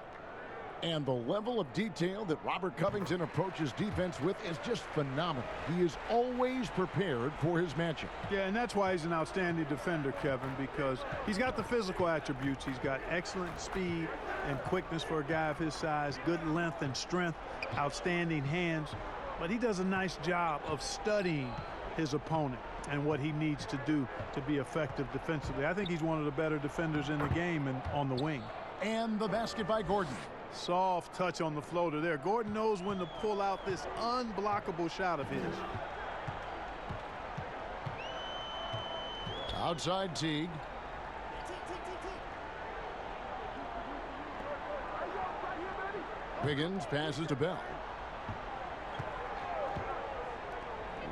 And the level of detail that Robert Covington approaches defense with is just phenomenal. He is always prepared for his matchup. Yeah, and that's why he's an outstanding defender, Kevin, because he's got the physical attributes. He's got excellent speed and quickness for a guy of his size, good length and strength, outstanding hands. But he does a nice job of studying his opponent and what he needs to do to be effective defensively. I think he's one of the better defenders in the game and on the wing. And the basket by Gordon. Soft touch on the floater there. Gordon knows when to pull out this unblockable shot of his. Outside Teague. Wiggins passes to Bell.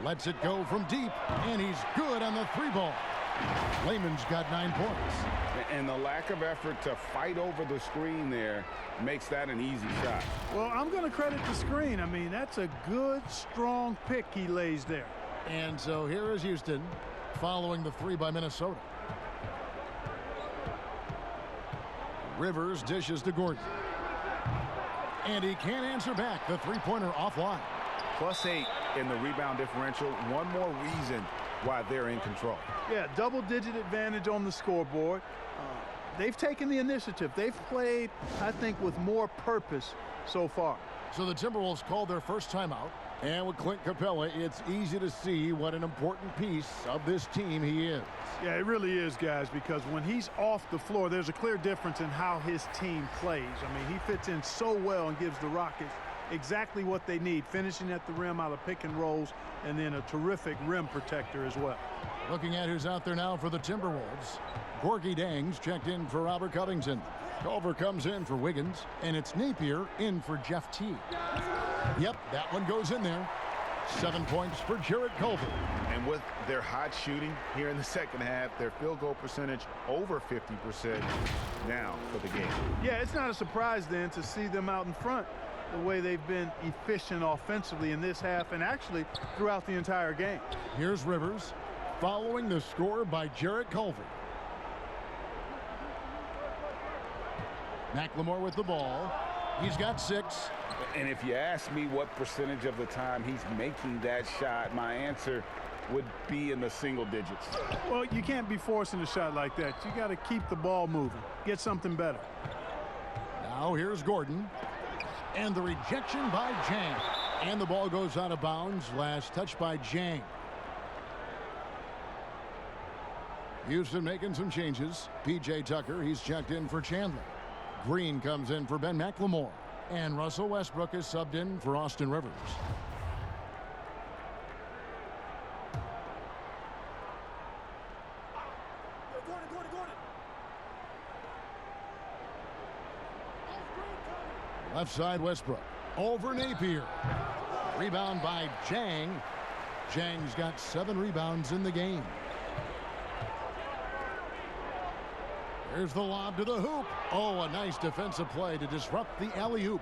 Lets it go from deep, and he's good on the three ball. Layman's got 9 points. And the lack of effort to fight over the screen there makes that an easy shot. Well, I'm going to credit the screen. I mean, that's a good, strong pick he lays there. And so here is Houston following the three by Minnesota. Rivers dishes to Gordon. And he can't answer back. The three-pointer offline. +8 in the rebound differential. One more reason why they're in control. Yeah, double-digit advantage on the scoreboard. They've taken the initiative. They've played, I think, with more purpose so far. So the Timberwolves called their first timeout. And with Clint Capella, it's easy to see what an important piece of this team he is. Yeah, it really is, guys, because when he's off the floor, there's a clear difference in how his team plays. I mean, he fits in so well and gives the Rockets exactly what they need, finishing at the rim out of pick and rolls, and then a terrific rim protector as well. Looking at who's out there now for the Timberwolves. Gorgie Dangs checked in for Robert Covington. Culver comes in for Wiggins, and it's Napier in for Jeff Teague. Yep, that one goes in there. 7 points for Jarrett Culver. And with their hot shooting here in the second half, their field goal percentage over 50% now for the game. Yeah, it's not a surprise then to see them out in front the way they've been efficient offensively in this half and actually throughout the entire game. Here's Rivers following the score by Jarrett Culver. McLemore with the ball. He's got 6. And if you ask me what percentage of the time he's making that shot, my answer would be in the single digits. Well, you can't be forcing a shot like that. You got to keep the ball moving. Get something better. Now here's Gordon. And the rejection by Jang. And the ball goes out of bounds. Last touch by Jang. Houston making some changes. P.J. Tucker, he's checked in for Chandler. Green comes in for Ben McLemore. And Russell Westbrook is subbed in for Austin Rivers. Left side Westbrook. Over Napier. Rebound by Jang. Jang's got 7 rebounds in the game. There's the lob to the hoop. Oh, a nice defensive play to disrupt the alley-oop.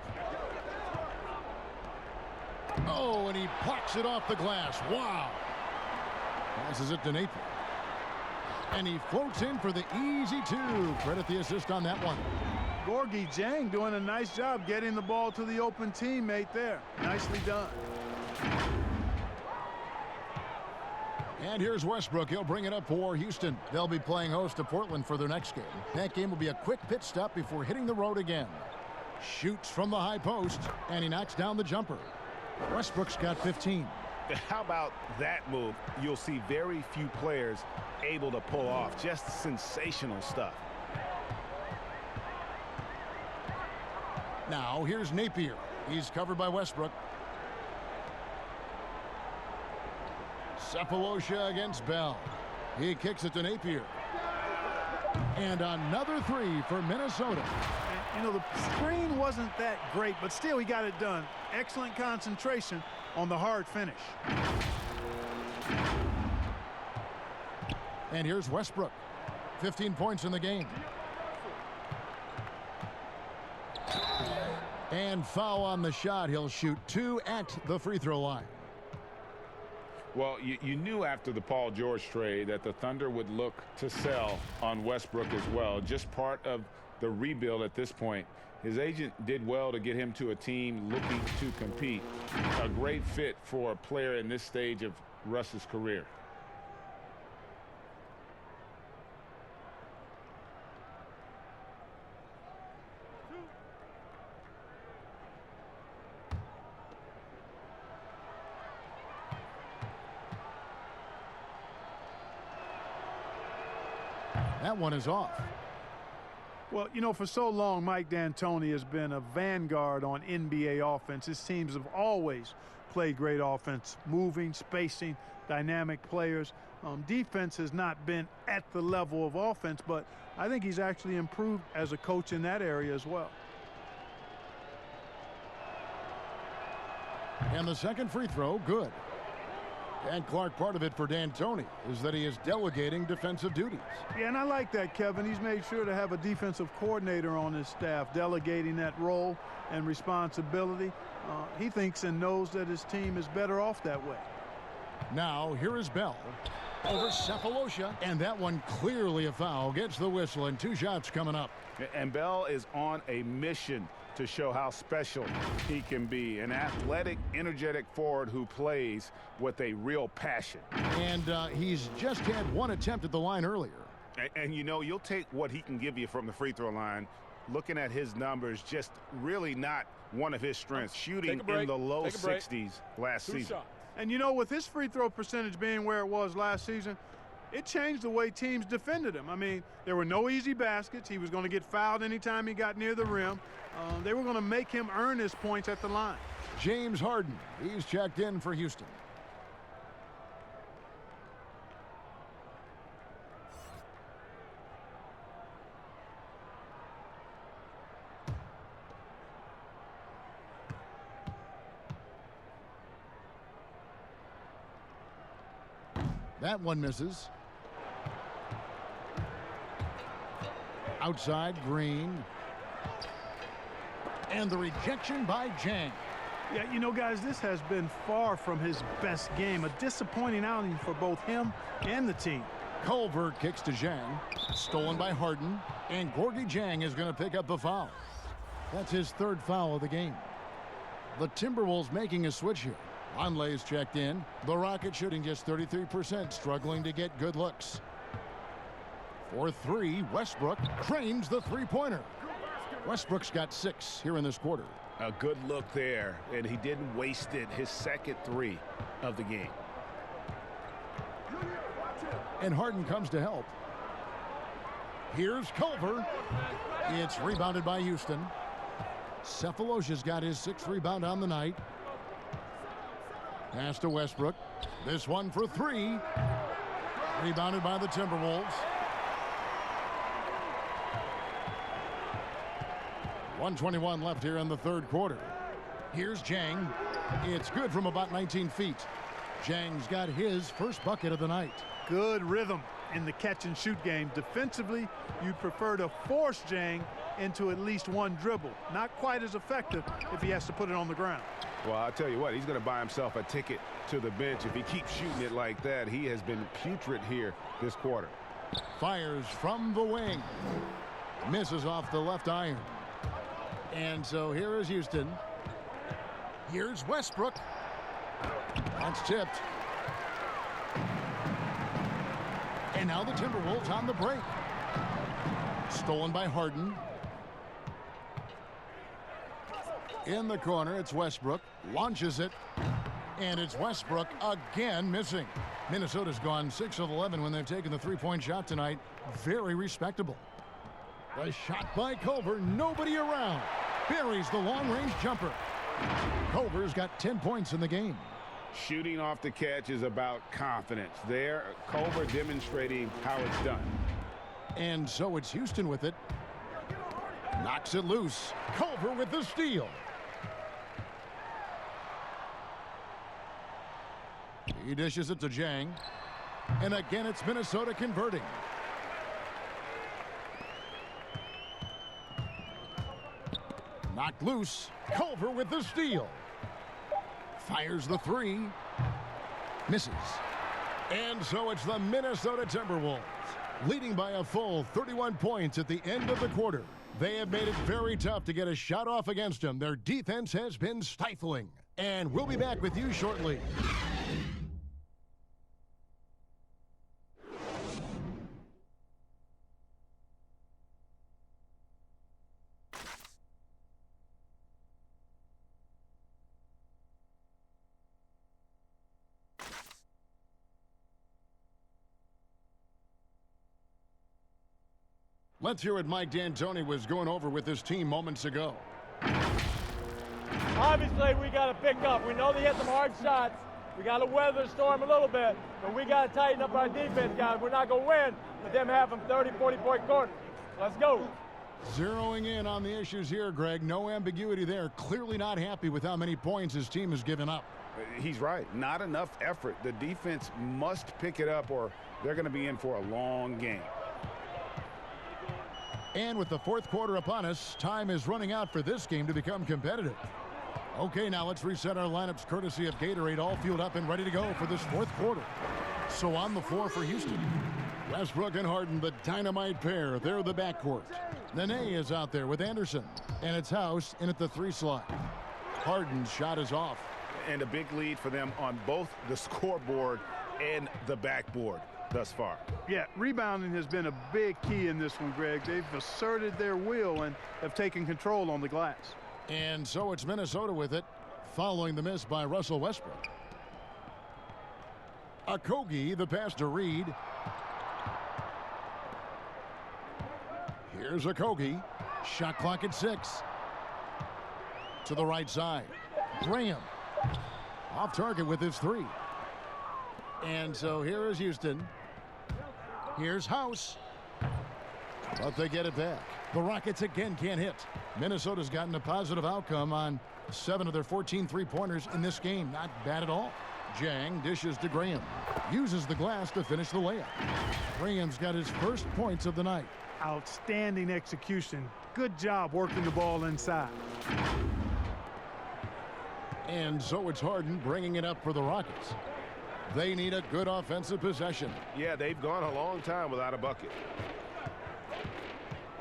Oh, and he plucks it off the glass. Wow. Passes it to Napier. And he floats in for the easy 2. Credit the assist on that one. Gorgie Jang doing a nice job getting the ball to the open teammate there. Nicely done. And here's Westbrook. He'll bring it up for Houston. They'll be playing host to Portland for their next game. That game will be a quick pit stop before hitting the road again. Shoots from the high post, and he knocks down the jumper. Westbrook's got 15. How about that move? You'll see very few players able to pull off. Just sensational stuff. Now here's Napier. He's covered by Westbrook. Cephalosha against Bell. He kicks it to Napier. And another 3 for Minnesota. You know, the screen wasn't that great, but still he got it done. Excellent concentration on the hard finish. And here's Westbrook. 15 points in the game. And foul on the shot. He'll shoot 2 at the free throw line. Well, you knew after the Paul George trade that the Thunder would look to sell on Westbrook as well. Just part of the rebuild at this point. His agent did well to get him to a team looking to compete. A great fit for a player in this stage of Russ's career. That one is off. Well, you know, for so long, Mike D'Antoni has been a vanguard on NBA offense. His teams have always played great offense, moving, spacing, dynamic players. Defense has not been at the level of offense, but I think he's actually improved as a coach in that area as well. And the second free throw, good. And Clark, part of it for D'Antoni is that he is delegating defensive duties. Yeah, and I like that, Kevin. He's made sure to have a defensive coordinator on his staff, delegating that role and responsibility. He thinks and knows that his team is better off that way. Now, here is Bell over Cephalosha, and that one clearly a foul. Gets the whistle, and 2 shots coming up. And Bell is on a mission to show how special he can be. An athletic, energetic forward who plays with a real passion. And he's just had 1 attempt at the line earlier. And you know, you'll take what he can give you from the free throw line. Looking at his numbers, just really not one of his strengths. Shooting in the low 60s last season. And you know, with his free throw percentage being where it was last season, it changed the way teams defended him. I mean, there were no easy baskets. He was going to get fouled anytime he got near the rim. They were going to make him earn his points at the line. James Harden, he's checked in for Houston. That one misses. Outside, Green. And the rejection by Jang. Yeah, you know, guys, this has been far from his best game. A disappointing outing for both him and the team. Culver kicks to Jang. Stolen by Harden. And Gorgie Jang is going to pick up the foul. That's his 3rd foul of the game. The Timberwolves making a switch here. Onley's checked in. The Rockets shooting just 33%, struggling to get good looks. For 3, Westbrook trains the three-pointer. Westbrook's got 6 here in this quarter. A good look there, and he didn't waste it. His second 3 of the game. And Harden comes to help. Here's Culver. It's rebounded by Houston. Cephalosha's got his 6th rebound on the night. Pass to Westbrook. This one for 3. Rebounded by the Timberwolves. 1:21 left here in the 3rd quarter. Here's Jang. It's good from about 19 feet. Jang's got his first bucket of the night. Good rhythm in the catch-and-shoot game. Defensively, you'd prefer to force Jang into at least 1 dribble. Not quite as effective if he has to put it on the ground. Well, I'll tell you what, he's going to buy himself a ticket to the bench. If he keeps shooting it like that, he has been putrid here this quarter. Fires from the wing. Misses off the left iron. And so here is Houston. Here's Westbrook. That's tipped. And now the Timberwolves on the break. Stolen by Harden. In the corner, it's Westbrook. Launches it. And it's Westbrook again missing. Minnesota's gone 6 of 11 when they've taken the 3-point shot tonight. Very respectable. The shot by Culver. Nobody around. Buries the long-range jumper. Culver's got 10 points in the game. Shooting off the catch is about confidence. There, Culver demonstrating how it's done. And so it's Houston with it. Knocks it loose. Culver with the steal. He dishes it to Jang. And again, it's Minnesota converting. Knocked loose. Culver with the steal. Fires the three. Misses. And so it's the Minnesota Timberwolves, leading by a full 31 points at the end of the quarter. They have made it very tough to get a shot off against them. Their defense has been stifling. And we'll be back with you shortly. Let's hear what Mike D'Antoni was going over with his team moments ago. Obviously, we got to pick up. We know they hit some hard shots. We got to weather the storm a little bit, but we got to tighten up our defense, guys. We're not going to win with them having 30, 40-point quarters. Let's go. Zeroing in on the issues here, Greg. No ambiguity there. Clearly not happy with how many points his team has given up. He's right. Not enough effort. The defense must pick it up or they're going to be in for a long game. And with the fourth quarter upon us, time is running out for this game to become competitive. Okay, now let's reset our lineups courtesy of Gatorade, all fueled up and ready to go for this fourth quarter. So on the floor for Houston, Westbrook and Harden, the dynamite pair. They're the backcourt. Nene is out there with Anderson, and it's House in at the 3 slot. Harden's shot is off. And a big lead for them on both the scoreboard and the backboard thus far. Yeah, rebounding has been a big key in this one, Greg. They've asserted their will and have taken control on the glass. And so it's Minnesota with it, following the miss by Russell Westbrook. Okogie, the pass to Reed. Here's Okogie. Shot clock at 6. To the right side. Graham. Off target with his 3. And so here is Houston. Here's House. But they get it back. The Rockets again can't hit. Minnesota's gotten a positive outcome on 7 of their 14 three-pointers in this game. Not bad at all. Jang dishes to Graham. Uses the glass to finish the layup. Graham's got his first points of the night. Outstanding execution. Good job working the ball inside. And so it's Harden bringing it up for the Rockets. They need a good offensive possession. Yeah, they've gone a long time without a bucket.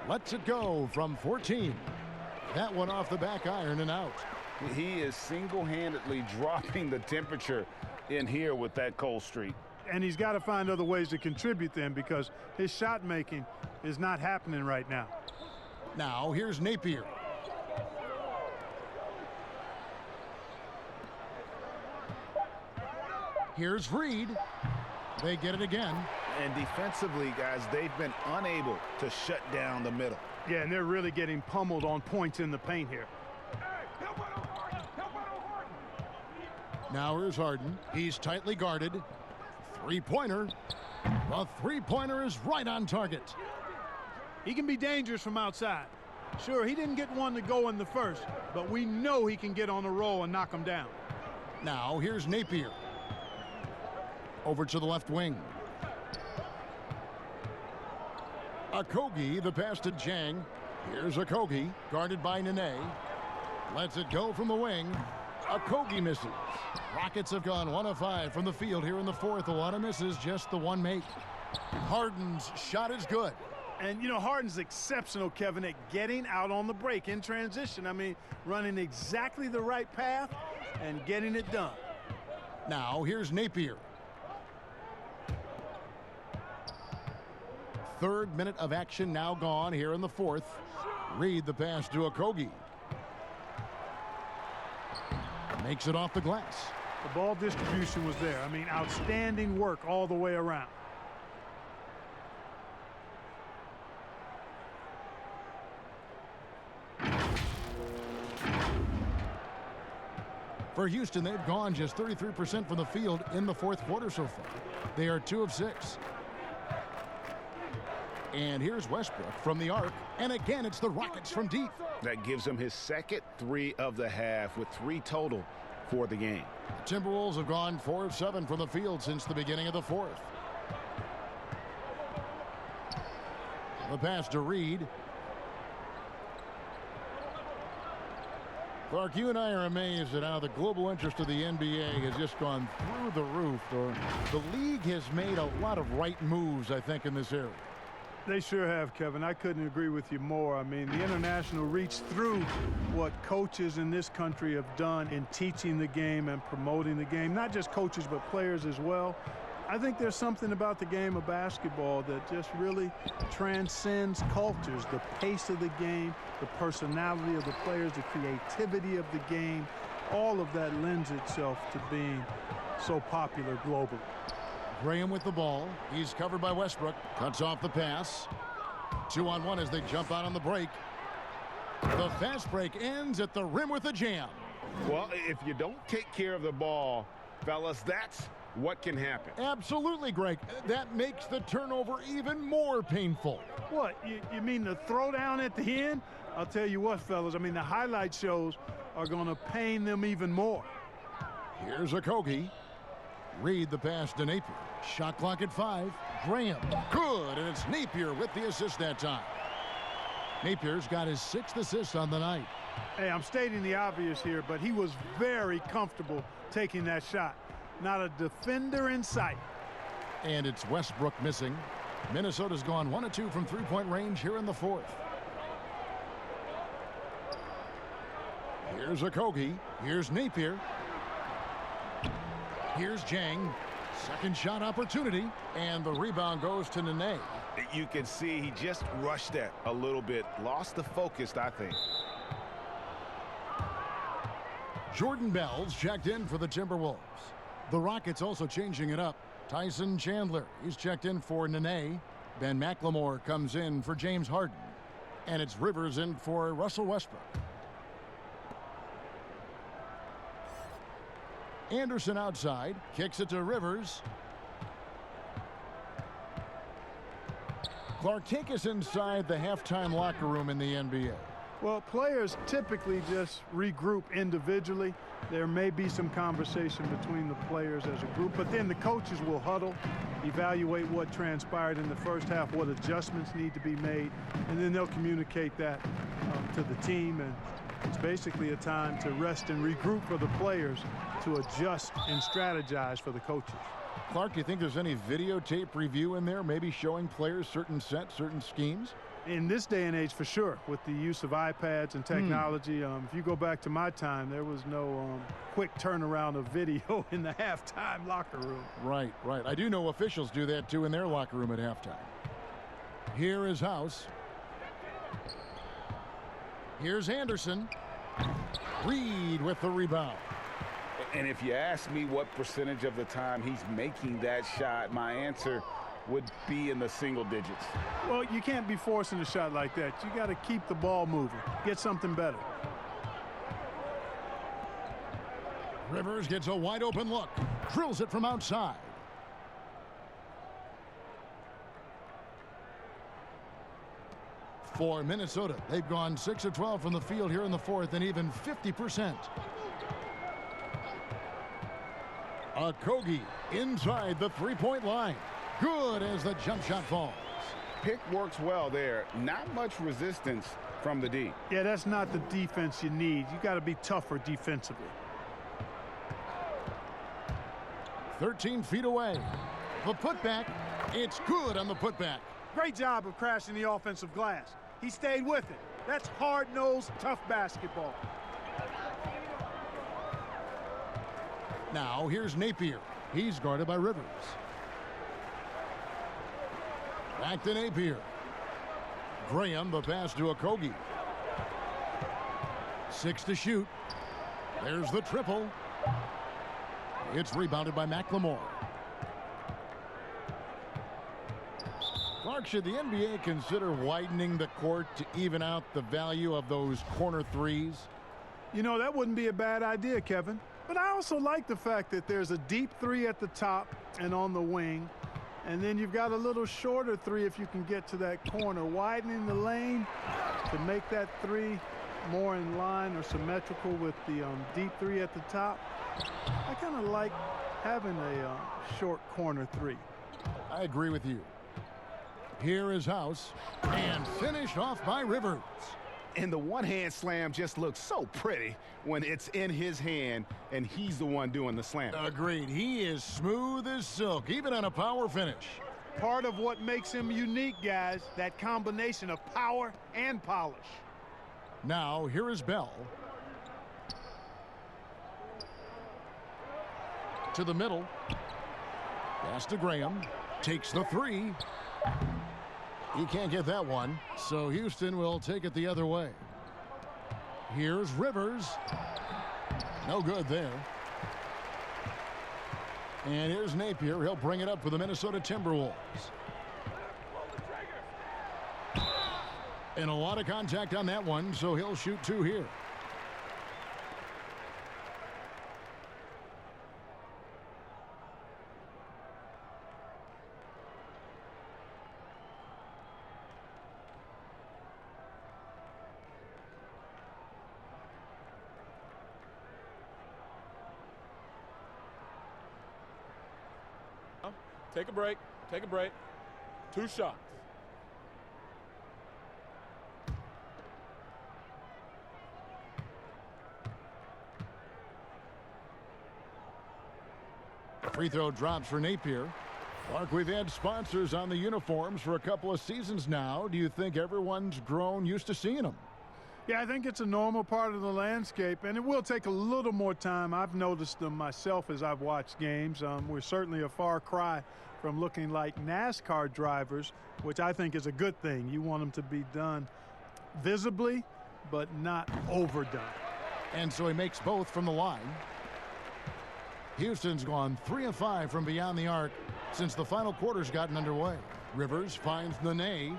Lets it go from 14. That one off the back iron and out. He is single-handedly dropping the temperature in here with that cold streak. And he's got to find other ways to contribute then, because his shot making is not happening right now. Now here's Napier. Here's Reed. They get it again. And defensively, guys, they've been unable to shut down the middle. Yeah, and they're really getting pummeled on points in the paint here. Now here's Harden. He's tightly guarded. Three-pointer. The three-pointer is right on target. He can be dangerous from outside. Sure, he didn't get one to go in the first, but we know he can get on a roll and knock him down. Now here's Napier. Over to the left wing. Okogie, the pass to Jang. Here's Okogie, guarded by Nene. Lets it go from the wing. Okogie misses. Rockets have gone 1 of 5 from the field here in the fourth. A lot of misses, just the one make. Harden's shot is good. And, you know, Harden's exceptional, Kevin, at getting out on the break in transition. I mean, running exactly the right path and getting it done. Now, here's Napier. Third minute of action now gone here in the fourth. Reed the pass to Okogie. Makes it off the glass. The ball distribution was there. I mean, outstanding work all the way around. For Houston, they've gone just 33% from the field in the fourth quarter so far. They are 2 of 6. And here's Westbrook from the arc. And again, it's the Rockets from deep. That gives him his second 3 of the half with 3 total for the game. The Timberwolves have gone 4 of 7 from the field since the beginning of the fourth. The pass to Reed. Clark, you and I are amazed at how the global interest of the NBA has just gone through the roof. The league has made a lot of right moves, I think, in this area. They sure have, Kevin. I couldn't agree with you more. I mean, the international reach through what coaches in this country have done in teaching the game and promoting the game, not just coaches but players as well. I think there's something about the game of basketball that just really transcends cultures. The pace of the game, the personality of the players, the creativity of the game, all of that lends itself to being so popular globally. Graham with the ball. He's covered by Westbrook. Cuts off the pass. 2-on-1 as they jump out on the break. The fast break ends at the rim with a jam. Well, if you don't take care of the ball, fellas, that's what can happen. Absolutely, Greg. That makes the turnover even more painful. What, you mean the throwdown at the end? I'll tell you what, fellas, I mean, the highlight shows are going to pain them even more. Here's Okogie. Reed the pass to Napier. Shot clock at 5. Graham. Good, and it's Napier with the assist that time. Napier's got his 6th assist on the night. Hey, I'm stating the obvious here, but he was very comfortable taking that shot. Not a defender in sight. And it's Westbrook missing. Minnesota's gone 1 of 2 from three-point range here in the fourth. Here's Okogie. Here's Napier. Here's Jang. Second shot opportunity. And the rebound goes to Nene. You can see he just rushed that a little bit. Lost the focus, I think. Jordan Bell's checked in for the Timberwolves. The Rockets also changing it up. Tyson Chandler, he's checked in for Nene. Ben McLemore comes in for James Harden. And it's Rivers in for Russell Westbrook. Anderson outside, kicks it to Rivers. Clark, take us inside the halftime locker room in the NBA. Well, players typically just regroup individually. There may be some conversation between the players as a group, but then the coaches will huddle, evaluate what transpired in the first half, what adjustments need to be made, and then they'll communicate that to the team. And it's basically a time to rest and regroup for the players to adjust and strategize for the coaches. Clark, do you think there's any videotape review in there, maybe showing players certain sets, certain schemes? In this day and age, for sure, with the use of iPads and technology. If you go back to my time, there was no quick turnaround of video in the halftime locker room. Right, right. I do know officials do that, too, in their locker room at halftime. Here is House. Here's Anderson. Reed with the rebound. And if you ask me what percentage of the time he's making that shot, my answer would be in the single digits. Well, you can't be forcing a shot like that. You got to keep the ball moving, get something better. Rivers gets a wide open look, drills it from outside. For Minnesota, they've gone 6 of 12 from the field here in the fourth, and even 50%. Okogie inside the three-point line. Good as the jump shot falls. Pick works well there. Not much resistance from the D. Yeah, that's not the defense you need. You got to be tougher defensively. 13 feet away. The putback. It's good on the putback. Great job of crashing the offensive glass. He stayed with it. That's hard-nosed, tough basketball. Now here's Napier. He's guarded by Rivers. Back to Napier. Graham, the pass to Okogie. 6 to shoot. There's the triple. It's rebounded by McLemore. Clark, should the NBA consider widening the court to even out the value of those corner threes? You know, that wouldn't be a bad idea, Kevin. But I also like the fact that there's a deep three at the top and on the wing. And then you've got a little shorter three if you can get to that corner. Widening the lane to make that three more in line or symmetrical with the deep three at the top. I kind of like having a short corner three. I agree with you. Here is House, and finished off by Rivers. And the one-hand slam just looks so pretty when it's in his hand and he's the one doing the slam. Agreed. He is smooth as silk, even on a power finish. Part of what makes him unique, guys, that combination of power and polish. Now, here is Bell. To the middle. Pass to Graham. Takes the three. He can't get that one, so Houston will take it the other way. Here's Rivers. No good there. And here's Napier. He'll bring it up for the Minnesota Timberwolves. And a lot of contact on that one, so he'll shoot two here. Take a break. Take a break. 2 shots. Free throw drops for Napier. Clark, we've had sponsors on the uniforms for a couple of seasons now. Do you think everyone's grown used to seeing them? Yeah, I think it's a normal part of the landscape, and it will take a little more time. I've noticed them myself as I've watched games. We're certainly a far cry from looking like NASCAR drivers, which I think is a good thing. You want them to be done visibly, but not overdone. And so he makes both from the line. Houston's gone 3 of 5 from beyond the arc since the final quarter's gotten underway. Rivers finds Nene.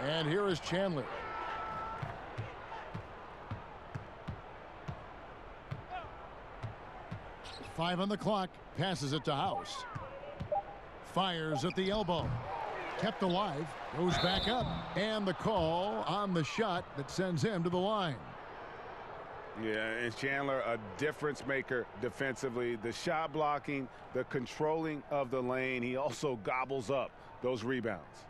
And here is Chandler. Five on the clock. Passes it to House. Fires at the elbow. Kept alive. Goes back up. And the call on the shot that sends him to the line. Yeah, and Chandler, a difference maker defensively. The shot blocking, the controlling of the lane. He also gobbles up those rebounds.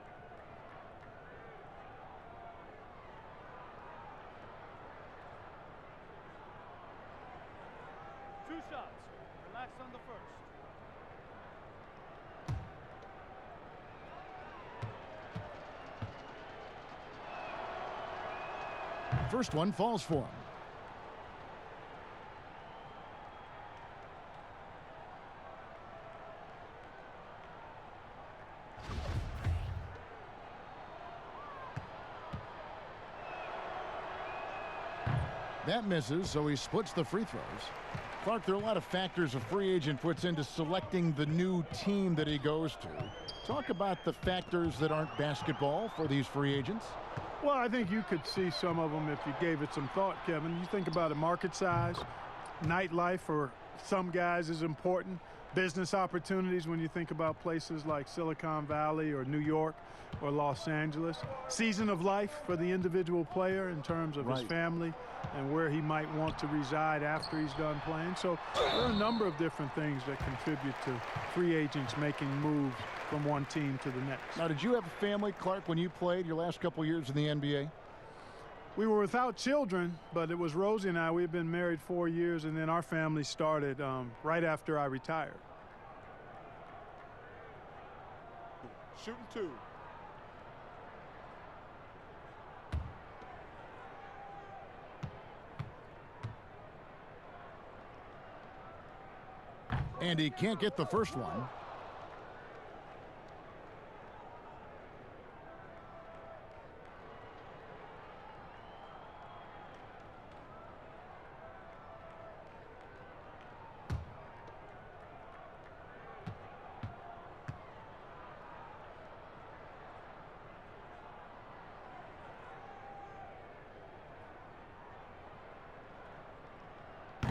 First one falls for him. That misses, so he splits the free throws. Clark, there are a lot of factors a free agent puts into selecting the new team that he goes to. Talk about the factors that aren't basketball for these free agents. Well, I think you could see some of them if you gave it some thought, Kevin. You think about a market size, nightlife for some guys is important, business opportunities when you think about places like Silicon Valley or New York or Los Angeles, season of life for the individual player in terms of his family and where he might want to reside after he's done playing. So there are a number of different things that contribute to free agents making moves from one team to the next. Now, did you have a family, Clark, when you played your last couple years in the NBA? We were without children, but it was Rosie and I. We've been married 4 years, and then our family started right after I retired. Shooting 2. And he can't get the first one.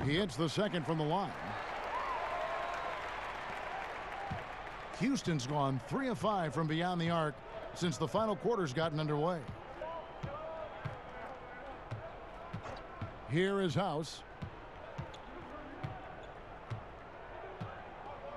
He hits the second from the line. Houston's gone 3 of 5 from beyond the arc since the final quarter's gotten underway. Here is House.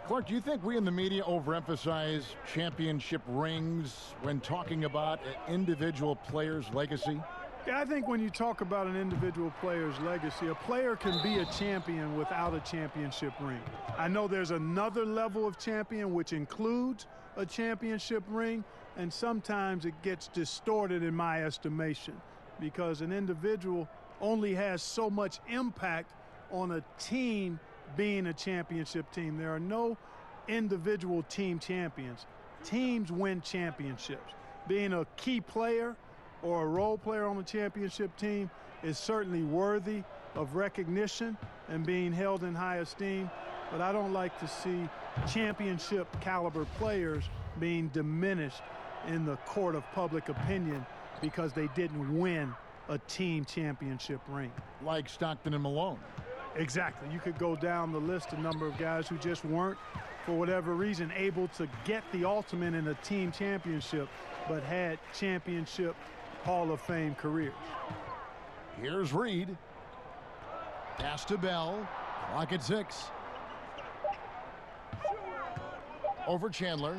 Clark, do you think we in the media overemphasize championship rings when talking about an individual player's legacy? Yeah, I think when you talk about an individual player's legacy, a player can be a champion without a championship ring. I know there's another level of champion which includes a championship ring, and sometimes it gets distorted in my estimation because an individual only has so much impact on a team being a championship team. There are no individual team champions. Teams win championships. Being a key player or a role player on a championship team is certainly worthy of recognition and being held in high esteem, but I don't like to see championship caliber players being diminished in the court of public opinion because they didn't win a team championship ring. Like Stockton and Malone. Exactly. You could go down the list, a number of guys who just weren't, for whatever reason, able to get the ultimate in a team championship, but had championship Hall of Fame careers. Here's Reed. Pass to Bell. Clock at 6. Over Chandler.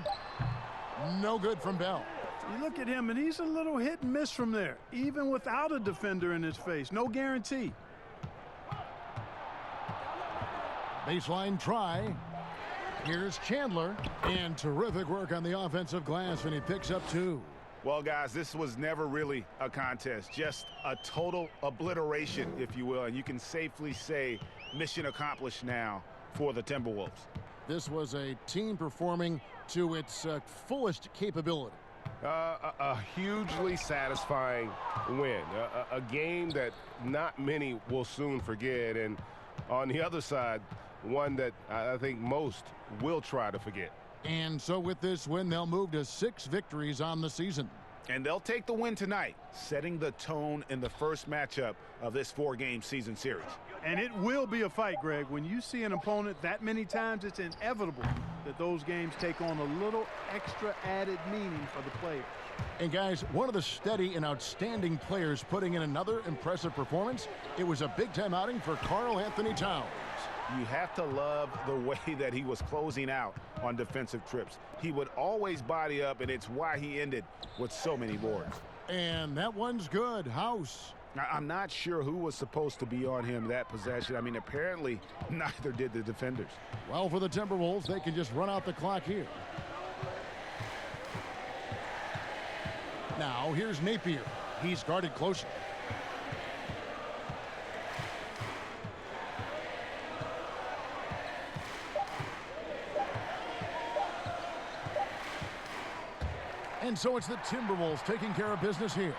No good from Bell. You look at him, and he's a little hit and miss from there, even without a defender in his face. No guarantee. Baseline try. Here's Chandler. And terrific work on the offensive glass, and he picks up 2. Well, guys, this was never really a contest, just a total obliteration, if you will, and you can safely say mission accomplished now for the Timberwolves. This was a team performing to its fullest capability. A hugely satisfying win, a game that not many will soon forget, and on the other side, one that I think most will try to forget. And so with this win, they'll move to 6 victories on the season. And they'll take the win tonight, setting the tone in the first matchup of this 4-game season series. And it will be a fight, Greg. When you see an opponent that many times, it's inevitable that those games take on a little extra added meaning for the players. And guys, one of the steady and outstanding players putting in another impressive performance, it was a big-time outing for Karl Anthony Towns. You have to love the way that he was closing out on defensive trips. He would always body up, and it's why he ended with so many boards. And that one's good. House. I'm not sure who was supposed to be on him that possession. I mean, apparently neither did the defenders. Well, for the Timberwolves, they can just run out the clock here. Now, here's Napier. He's guarded closely. And so it's the Timberwolves taking care of business here.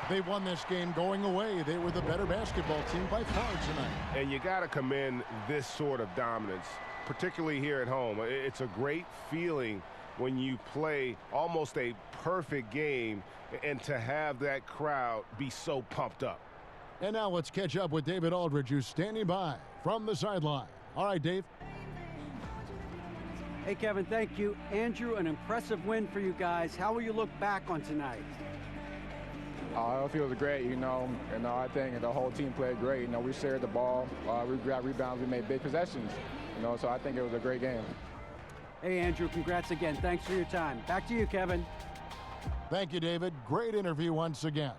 They won this game going away. They were the better basketball team by far tonight. And you got to commend this sort of dominance, particularly here at home. It's a great feeling when you play almost a perfect game and to have that crowd be so pumped up. And now let's catch up with David Aldridge, who's standing by from the sideline. All right, Dave. Hey, Kevin, thank you. Andrew, an impressive win for you guys. How will you look back on tonight? It feels great, I think the whole team played great. We shared the ball, we got rebounds, we made big possessions, so I think it was a great game. Hey, Andrew, congrats again. Thanks for your time. Back to you, Kevin. Thank you, David. Great interview once again.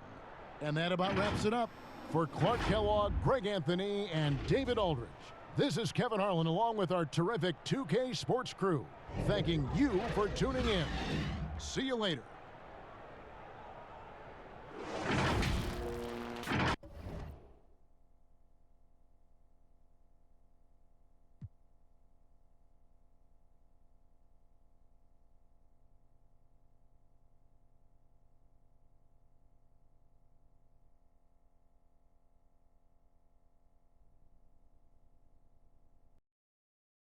And that about wraps it up. For Clark Kellogg, Greg Anthony, and David Aldridge, this is Kevin Harlan along with our terrific 2K Sports crew, thanking you for tuning in. See you later.